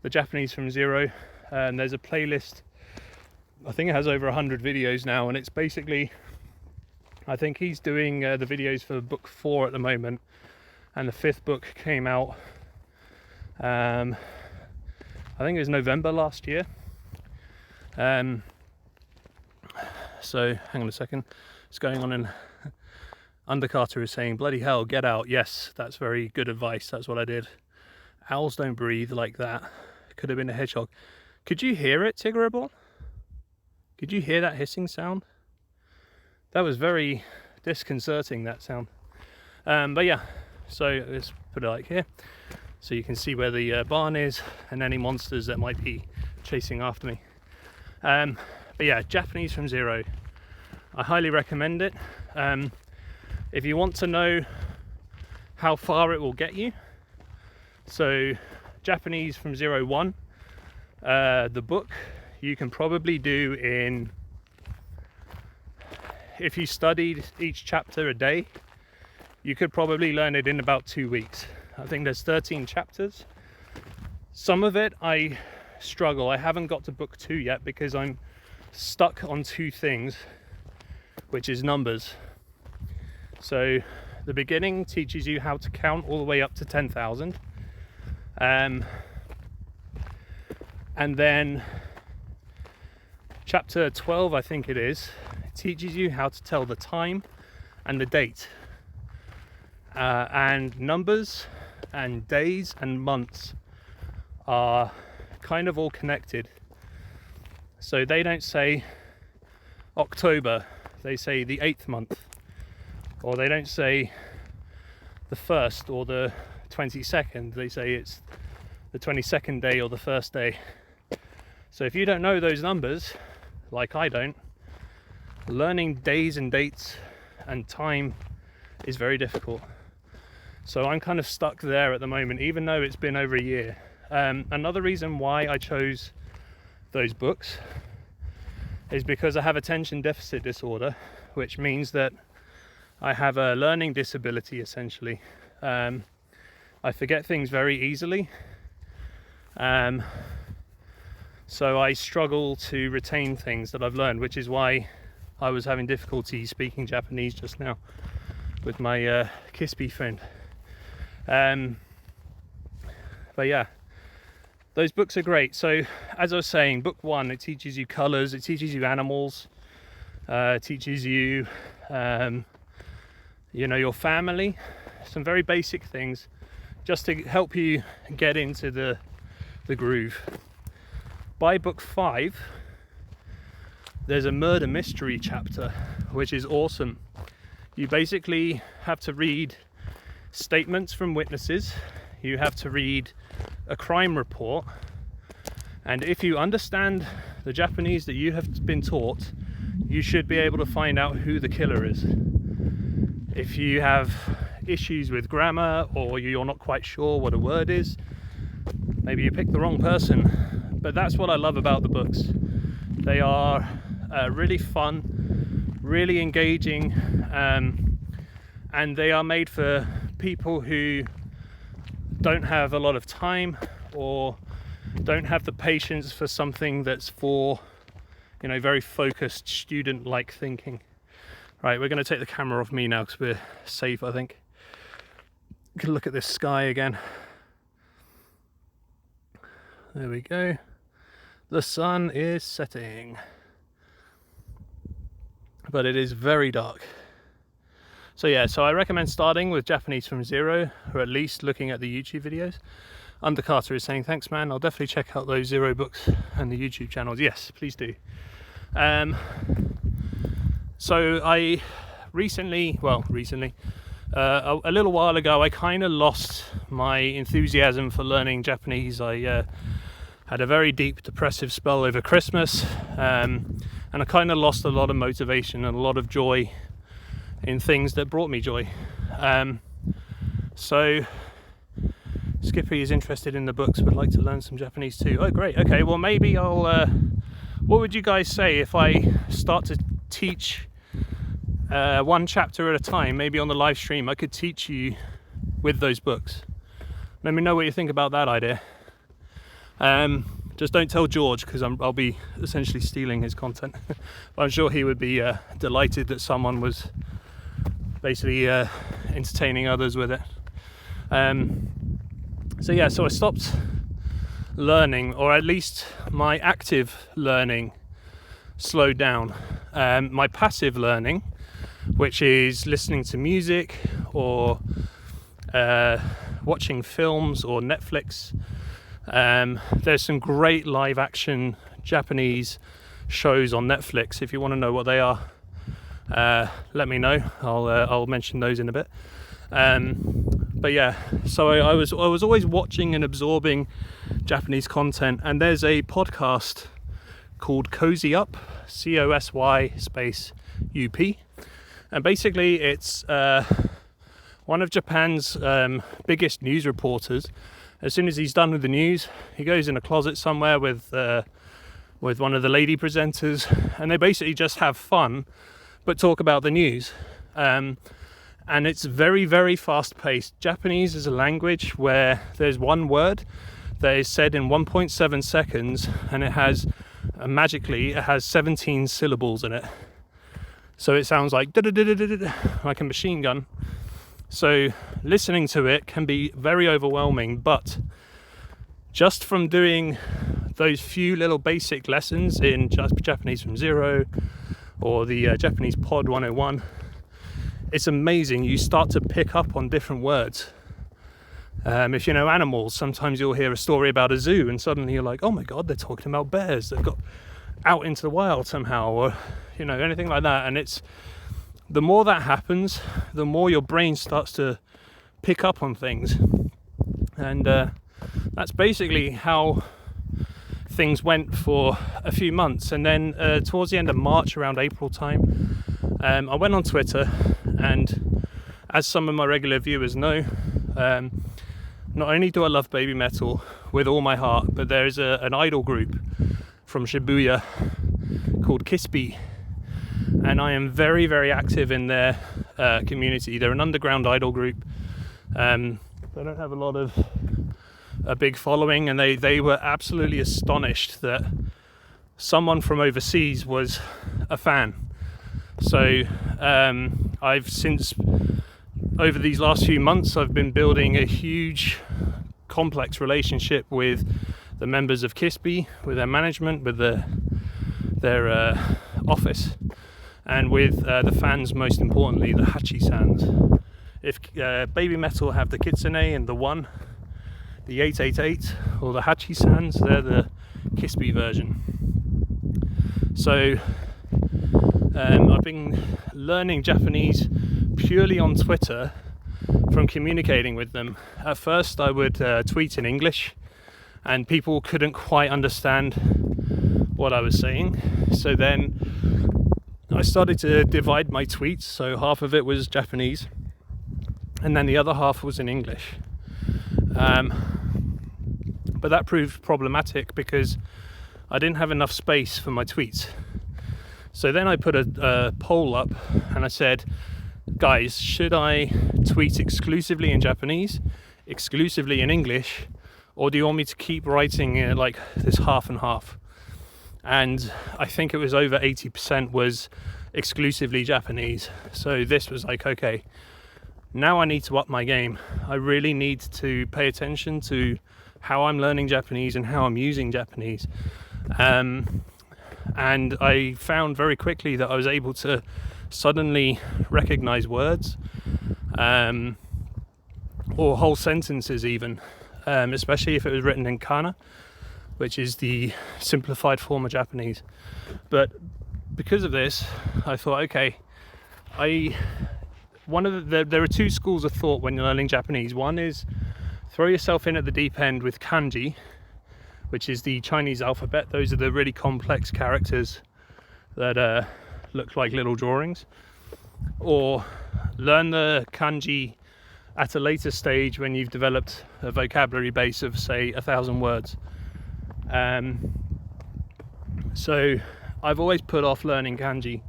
the Japanese from Zero. and there's a playlist. I think it has over 100 videos now, and it's basically, I think he's doing the videos for book 4 at the moment, and the 5th book came out I think it was November last year. So hang on a second, what's going on in Undercarter is saying, bloody hell, get out. Yes, that's very good advice. That's what I did. Owls don't breathe like that. Could have been a hedgehog. Could you hear it, Tiggerable? Could you hear that hissing sound? That was very disconcerting, that sound. But yeah, so let's put it like here, so you can see where the barn is and any monsters that might be chasing after me. But yeah, Japanese from Zero. I highly recommend it. If you want to know how far it will get you, so Japanese from 01, the book you can probably do in, if you studied each chapter a day, you could probably learn it in about 2 weeks. I think there's 13 chapters. Some of it I struggle. I haven't got to book 2 yet because I'm stuck on 2 things, which is numbers. So the beginning teaches you how to count all the way up to 10,000. And then chapter 12, I think it is, teaches you how to tell the time and the date. And numbers and days and months are kind of all connected. So they don't say October, they say the 8th month. Or they don't say the 1st or the 22nd, they say it's the 22nd day or the 1st day. So if you don't know those numbers, like I don't, learning days and dates and time is very difficult. So I'm kind of stuck there at the moment, even though it's been over a year. Another reason why I chose those books is because I have attention deficit disorder, which means that I have a learning disability essentially. I forget things very easily. So I struggle to retain things that I've learned, which is why I was having difficulty speaking Japanese just now with my Kispi friend. But yeah, those books are great. So as I was saying, book 1, it teaches you colors, it teaches you animals, it teaches you you know, your family, some very basic things just to help you get into the groove. By book 5, there's a murder mystery chapter, which is awesome. You basically have to read statements from witnesses, you have to read a crime report, and if you understand the Japanese that you have been taught, you should be able to find out who the killer is. If you have issues with grammar or you're not quite sure what a word is, maybe you picked the wrong person. But that's what I love about the books. They are really fun, really engaging, and they are made for people who don't have a lot of time or don't have the patience for something that's for, you know, very focused student-like thinking. Right, we're going to take the camera off me now because we're safe, I think. You can look at this sky again. There we go. The sun is setting, but it is very dark. So yeah, so I recommend starting with Japanese from 0, or at least looking at the YouTube videos. Undercarter is saying, thanks man, I'll definitely check out those 0 books and the YouTube channels. Yes, please do. So I recently, a little while ago, I kind of lost my enthusiasm for learning Japanese. I had a very deep depressive spell over Christmas, and I kind of lost a lot of motivation and a lot of joy in things that brought me joy. So Skippy is interested in the books, would like to learn some Japanese too. Oh great, okay, well maybe I'll, what would you guys say if I start to teach one chapter at a time, maybe on the live stream? I could teach you with those books. Let me know what you think about that idea. Just don't tell George, because I'll be essentially stealing his content. But I'm sure he would be delighted that someone was basically entertaining others with it. So I stopped learning, or at least my active learning slowed down. My passive learning, which is listening to music or watching films or Netflix. There's some great live action Japanese shows on Netflix. If you want to know what they are, let me know. I'll mention those in a bit. But yeah, so I was always watching and absorbing Japanese content, and there's a podcast called Cozy Up, COSY space UP, and basically it's one of Japan's biggest news reporters. As soon as he's done with the news, he goes in a closet somewhere with one of the lady presenters, and they basically just have fun but talk about the news. And it's very, very fast paced. Japanese is a language where there's one word that is said in 1.7 seconds, and it has magically 17 syllables in it. So it sounds like like a machine gun. So listening to it can be very overwhelming, but just from doing those few little basic lessons in Japanese from Zero or the Japanese Pod 101, it's amazing. You start to pick up on different words. If you know animals, sometimes you'll hear a story about a zoo and suddenly you're like, oh my god, they're talking about bears. They've got out into the wild somehow, or anything like that. And it's the more that happens, the more your brain starts to pick up on things. And that's basically how things went for a few months. And then towards the end of March, around April time, I went on Twitter, and as some of my regular viewers know, not only do I love Baby Metal with all my heart, but there is an idol group from Shibuya called Kispi, and I am very, very active in their community. They're an underground idol group. They don't have a big following, and they were absolutely astonished that someone from overseas was a fan. So I've since, over these last few months, I've been building a huge complex relationship with the members of Kispi, with their management, with their office, and with the fans, most importantly, the Hachi-sans. If Baby Metal have the Kitsune and the One, the 888, or the Hachi-sans, they're the Kispi version. So I've been learning Japanese purely on Twitter from communicating with them. At first I would tweet in English, and people couldn't quite understand what I was saying. So then I started to divide my tweets, so half of it was Japanese and then the other half was in English. But that proved problematic because I didn't have enough space for my tweets. So then I put a poll up, and I said, guys, should I tweet exclusively in Japanese, exclusively in English, or do you want me to keep writing like this half and half? And I think it was over 80% was exclusively Japanese. So this was like, okay, now I need to up my game. I really need to pay attention to how I'm learning Japanese and how I'm using Japanese. And I found very quickly that I was able to suddenly recognize words, or whole sentences even, especially if it was written in kana, which is the simplified form of Japanese. But because of this, I thought, okay, there are two schools of thought when you're learning Japanese. One is throw yourself in at the deep end with kanji, which is the Chinese alphabet. Those are the really complex characters that look like little drawings. Or learn the kanji at a later stage when you've developed a vocabulary base of, say, 1,000 words. So I've always put off learning kanji,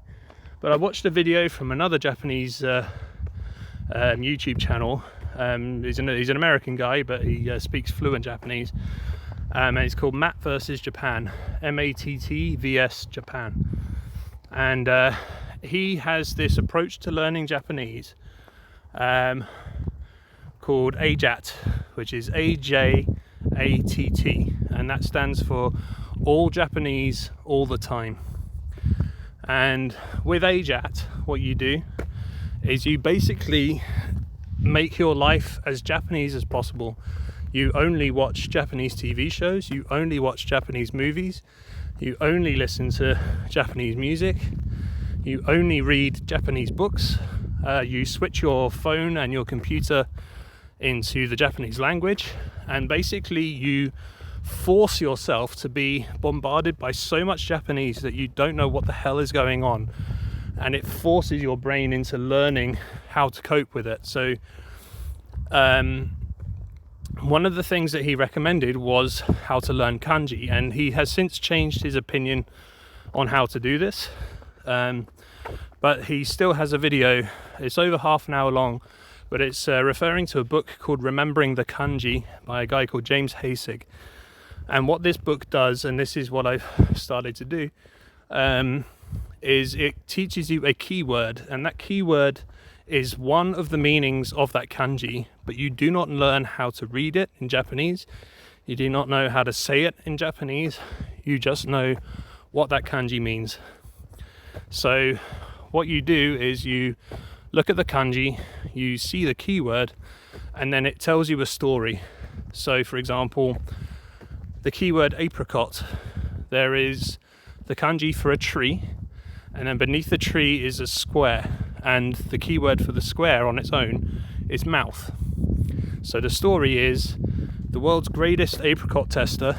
but I watched a video from another Japanese YouTube channel. He's an American guy, but he speaks fluent Japanese, And it's called Matt versus Japan, MATT vs Japan. And he has this approach to learning Japanese called AJAT, which is AJATT, and that stands for All Japanese All the Time. And with AJAT, what you do is you basically make your life as Japanese as possible. You only watch Japanese TV shows, you only watch Japanese movies, you only listen to Japanese music, you only read Japanese books, you switch your phone and your computer into the Japanese language, and basically you force yourself to be bombarded by so much Japanese that you don't know what the hell is going on, and it forces your brain into learning how to cope with it. So one of the things that he recommended was how to learn kanji, and he has since changed his opinion on how to do this, but he still has a video. It's over half an hour long, but it's referring to a book called Remembering the Kanji by a guy called James Hasig. And what this book does, and this is what I've started to do, is it teaches you a keyword, and that keyword is one of the meanings of that kanji, but you do not learn how to read it in Japanese. You do not know how to say it in Japanese. You just know what that kanji means. So what you do is you look at the kanji, you see the keyword, and then it tells you a story. So for example, the keyword apricot, there is the kanji for a tree, and then beneath the tree is a square, and the keyword for the square on its own is mouth. So the story is the world's greatest apricot tester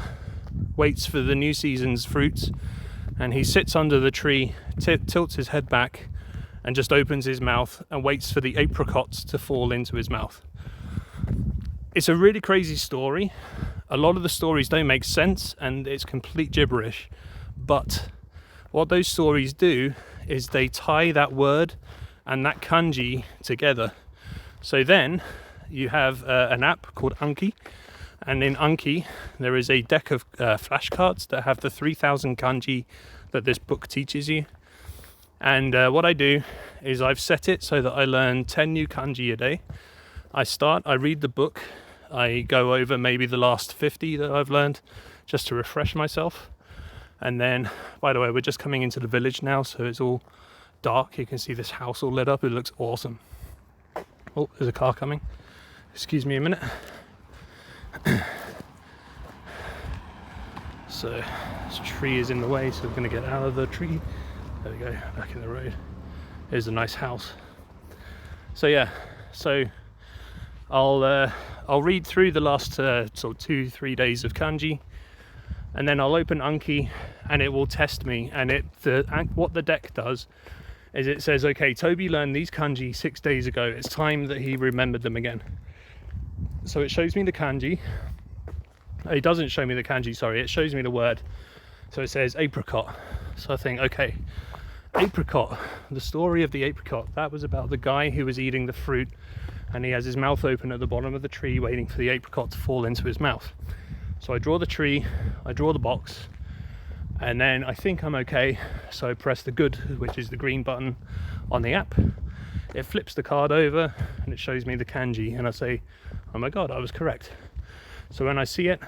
waits for the new season's fruits, and he sits under the tree, tilts his head back, and just opens his mouth and waits for the apricots to fall into his mouth. It's a really crazy story. A lot of the stories don't make sense and it's complete gibberish, but what those stories do is they tie that word and that kanji together. So then you have an app called Anki, and in Anki there is a deck of flashcards that have the 3,000 kanji that this book teaches you. And what I do is I've set it so that I learn 10 new kanji a day. I read the book, I go over maybe the last 50 that I've learned just to refresh myself. And then, by the way, we're just coming into the village now, so it's all dark. You can see this house all lit up, it looks awesome. Oh, there's a car coming. Excuse me a minute. So this tree is in the way, so we're going to get out of the tree. There we go, back in the road. Here's a nice house. So yeah, so I'll read through the last sort of 2-3 days of kanji, and then I'll open Anki and it will test me. And what the deck does is it says, okay, Toby learned these kanji 6 days ago. It's time that he remembered them again. So it shows me the kanji. It doesn't show me the kanji, sorry, it shows me the word. So it says apricot. So I think, okay, apricot, the story of the apricot, that was about the guy who was eating the fruit and he has his mouth open at the bottom of the tree waiting for the apricot to fall into his mouth. So I draw the tree, I draw the box, and then I think I'm okay, so I press the good, which is the green button on the app. It flips the card over and it shows me the kanji, and I say, oh my god, I was correct. So when I see it,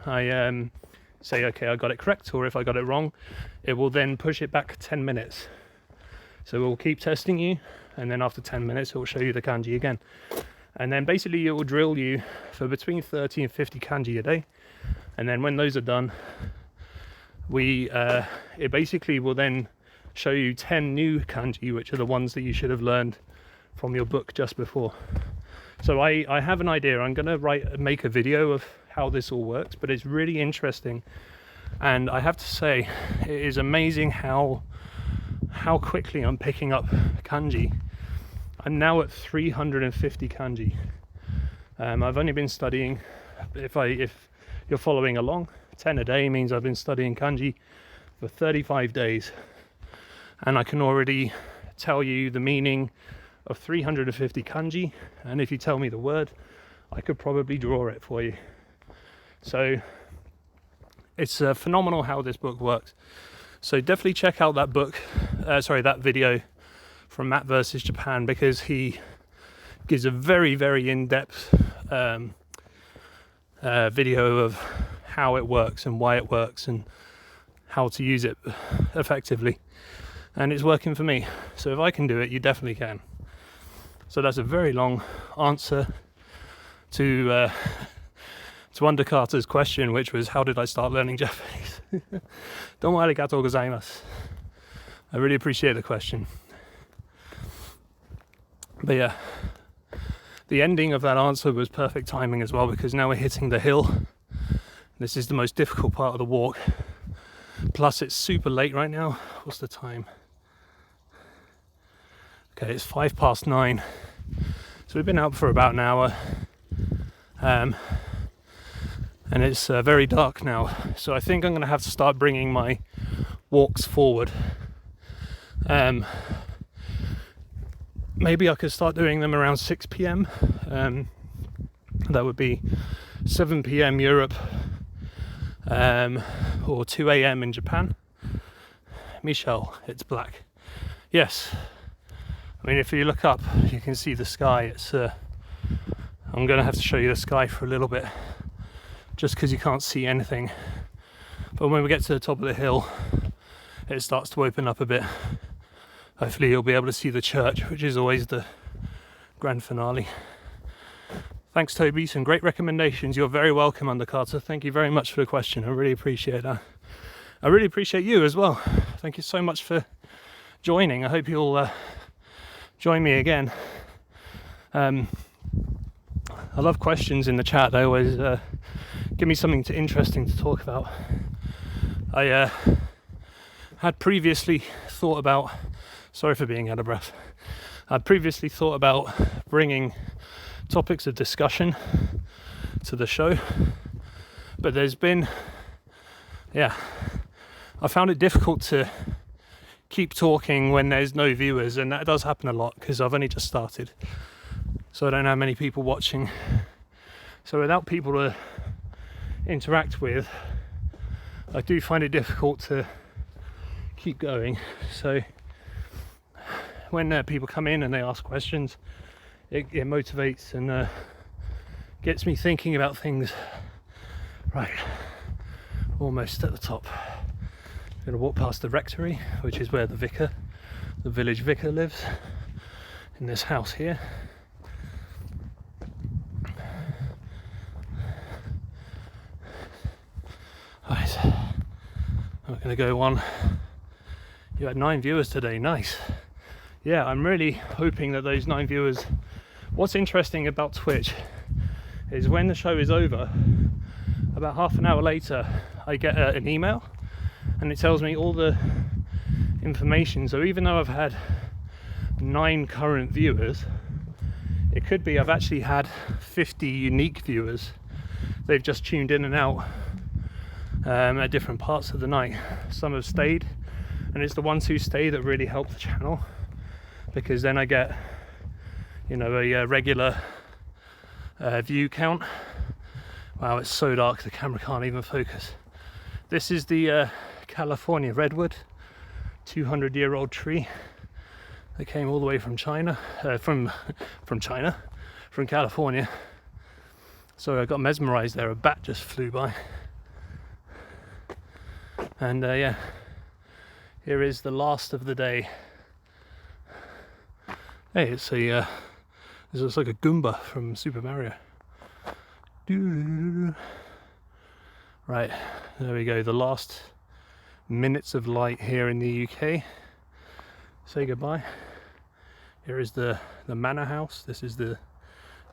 I say, okay, I got it correct, or if I got it wrong, it will then push it back 10 minutes. So we'll keep testing you, and then after 10 minutes it will show you the kanji again. And then basically it will drill you for between 30 and 50 kanji a day. And then when those are done, it basically will then show you 10 new kanji, which are the ones that you should have learned from your book just before. So I have an idea. I'm going to make a video of how this all works, but it's really interesting. And I have to say, it is amazing how quickly I'm picking up kanji. I'm now at 350 kanji. I've only been studying, if you're following along, 10 a day means I've been studying kanji for 35 days. And I can already tell you the meaning of 350 kanji, and if you tell me the word, I could probably draw it for you. So It's phenomenal how this book works. So definitely check out that that video from Matt versus Japan, because he gives a very, very in-depth video of how it works and why it works and how to use it effectively. And it's working for me. So if I can do it, you definitely can. So that's a very long answer to Undercarter's question, which was, how did I start learning Japanese? Domo arigatou gozaimasu. I really appreciate the question. But yeah, the ending of that answer was perfect timing as well, because now we're hitting the hill. This is the most difficult part of the walk. Plus it's super late right now. What's the time? Okay, it's 9:05. So we've been out for about an hour. And it's very dark now. So I think I'm going to have to start bringing my walks forward. Maybe I could start doing them around 6 p.m. That would be 7 p.m. Europe, or 2 a.m. in Japan. Michelle, it's black. Yes. I mean, if you look up, you can see the sky. It's. I'm going to have to show you the sky for a little bit, just because you can't see anything. But when we get to the top of the hill, it starts to open up a bit. Hopefully you'll be able to see the church, which is always the grand finale. Thanks, Toby. Some great recommendations. You're very welcome, Undercarter. Thank you very much for the question. I really appreciate that. I really appreciate you as well. Thank you so much for joining. I hope you'll join me again. I love questions in the chat. They always give me something interesting to talk about. I had previously thought about, sorry for being out of breath, I'd previously thought about bringing topics of discussion to the show, but there's been, I found it difficult to keep talking when there's no viewers, and that does happen a lot because I've only just started, so I don't have many people watching. So without people to interact with, I do find it difficult to keep going. So when people come in and they ask questions, it motivates and gets me thinking about things. Right, almost at the top. I'm going to walk past the rectory, which is where the village vicar lives, in this house here. Right, I'm going to go on. You had 9 viewers today, nice. Yeah, I'm really hoping that those 9 viewers. What's interesting about Twitch is when the show is over, about half an hour later, I get an email and it tells me all the information. So even though I've had 9 current viewers, it could be I've actually had 50 unique viewers. They've just tuned in and out at different parts of the night. Some have stayed, and it's the ones who stay that really help the channel, because then I get, a regular view count. Wow, it's so dark the camera can't even focus. This is the California redwood, 200-year-old tree that came all the way from China, from California. So I got mesmerized there. A bat just flew by. And here is the last of the day. Hey, it's this looks like a Goomba from Super Mario. Right, there we go. The last minutes of light here in the UK. Say goodbye. Here is the manor house. This is the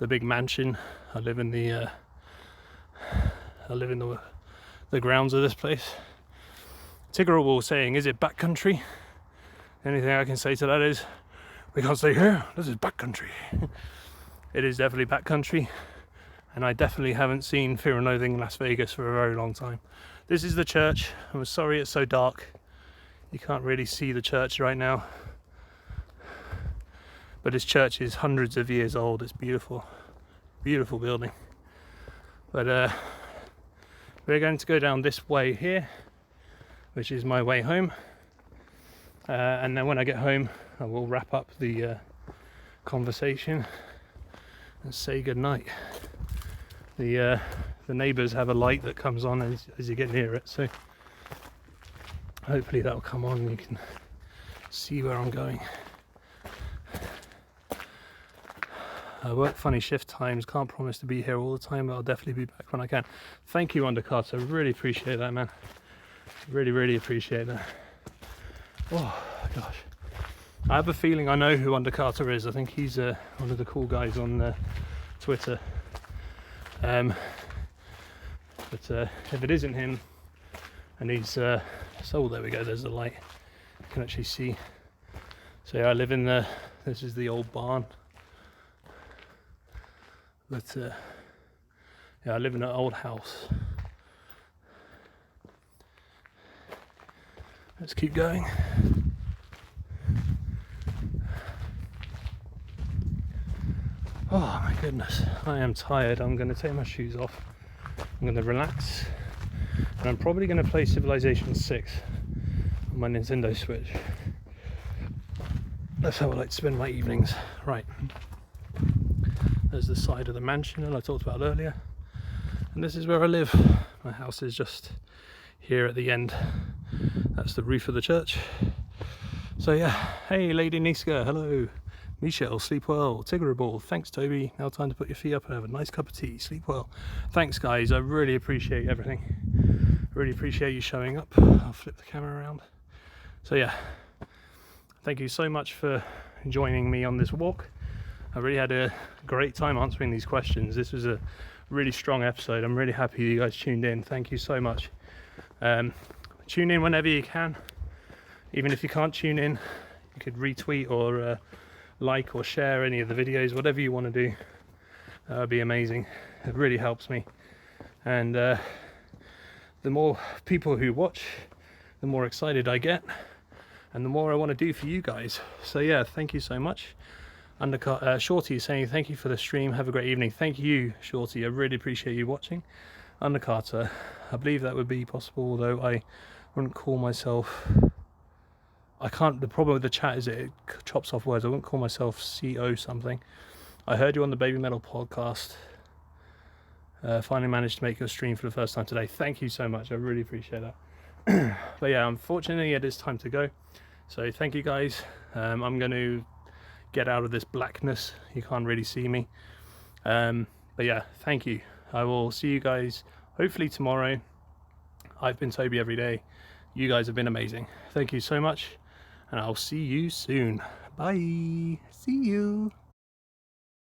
big mansion. I live in the grounds of this place. Tiggerable saying, is it backcountry? Anything I can say to that is, we can't stay here, this is backcountry. It is definitely backcountry, and I definitely haven't seen Fear and Loathing in Las Vegas for a very long time. This is the church. I'm sorry it's so dark. You can't really see the church right now. But this church is hundreds of years old. It's beautiful. Beautiful building. But we're going to go down this way here, which is my way home, and then when I get home I will wrap up the conversation and say goodnight. The neighbours have a light that comes on as you get near it, so hopefully that'll come on and you can see where I'm going. I work funny shift times, can't promise to be here all the time, but I'll definitely be back when I can. Thank you, Undercarter, I really appreciate that, man. Really appreciate that. Oh gosh, I have a feeling I know who Undercarter is. I think he's one of the cool guys on Twitter. But if it isn't him, and he's so there we go, there's the light, you can actually see. So yeah, I live in this is the old barn, but yeah, I live in an old house. Let's keep going. Oh my goodness, I am tired. I'm going to take my shoes off, I'm going to relax, and I'm probably going to play Civilization 6 on my Nintendo Switch. That's how I like to spend my evenings. Right, there's the side of the mansion that I talked about earlier, and this is where I live. My house is just here at the end. That's the roof of the church. So yeah, hey Lady Niska, hello. Michelle, sleep well. Tiggerable, thanks Toby. Now time to put your feet up and have a nice cup of tea. Sleep well. Thanks guys, I really appreciate everything. Really appreciate you showing up. I'll flip the camera around. So yeah, thank you so much for joining me on this walk. I really had a great time answering these questions. This was a really strong episode. I'm really happy you guys tuned in. Thank you so much. Tune in whenever you can. Even if you can't tune in, you could retweet or like or share any of the videos, whatever you want to do. That would be amazing. It really helps me. And the more people who watch, the more excited I get, and the more I want to do for you guys. So yeah, thank you so much. Shorty is saying thank you for the stream, have a great evening. Thank you, Shorty, I really appreciate you watching. Undercarter, I believe that would be possible, although I wouldn't call myself, I can't, the problem with the chat is it chops off words. I wouldn't call myself CO something. I heard you on the Baby Metal podcast. Finally managed to make your stream for the first time today. Thank you so much, I really appreciate that. But yeah, unfortunately it is time to go. So thank you guys. I'm going to get out of this blackness. You can't really see me. But yeah, thank you. I will see you guys hopefully tomorrow. I've been Toby every day. You guys have been amazing. Thank you so much. And I'll see you soon. Bye. See you.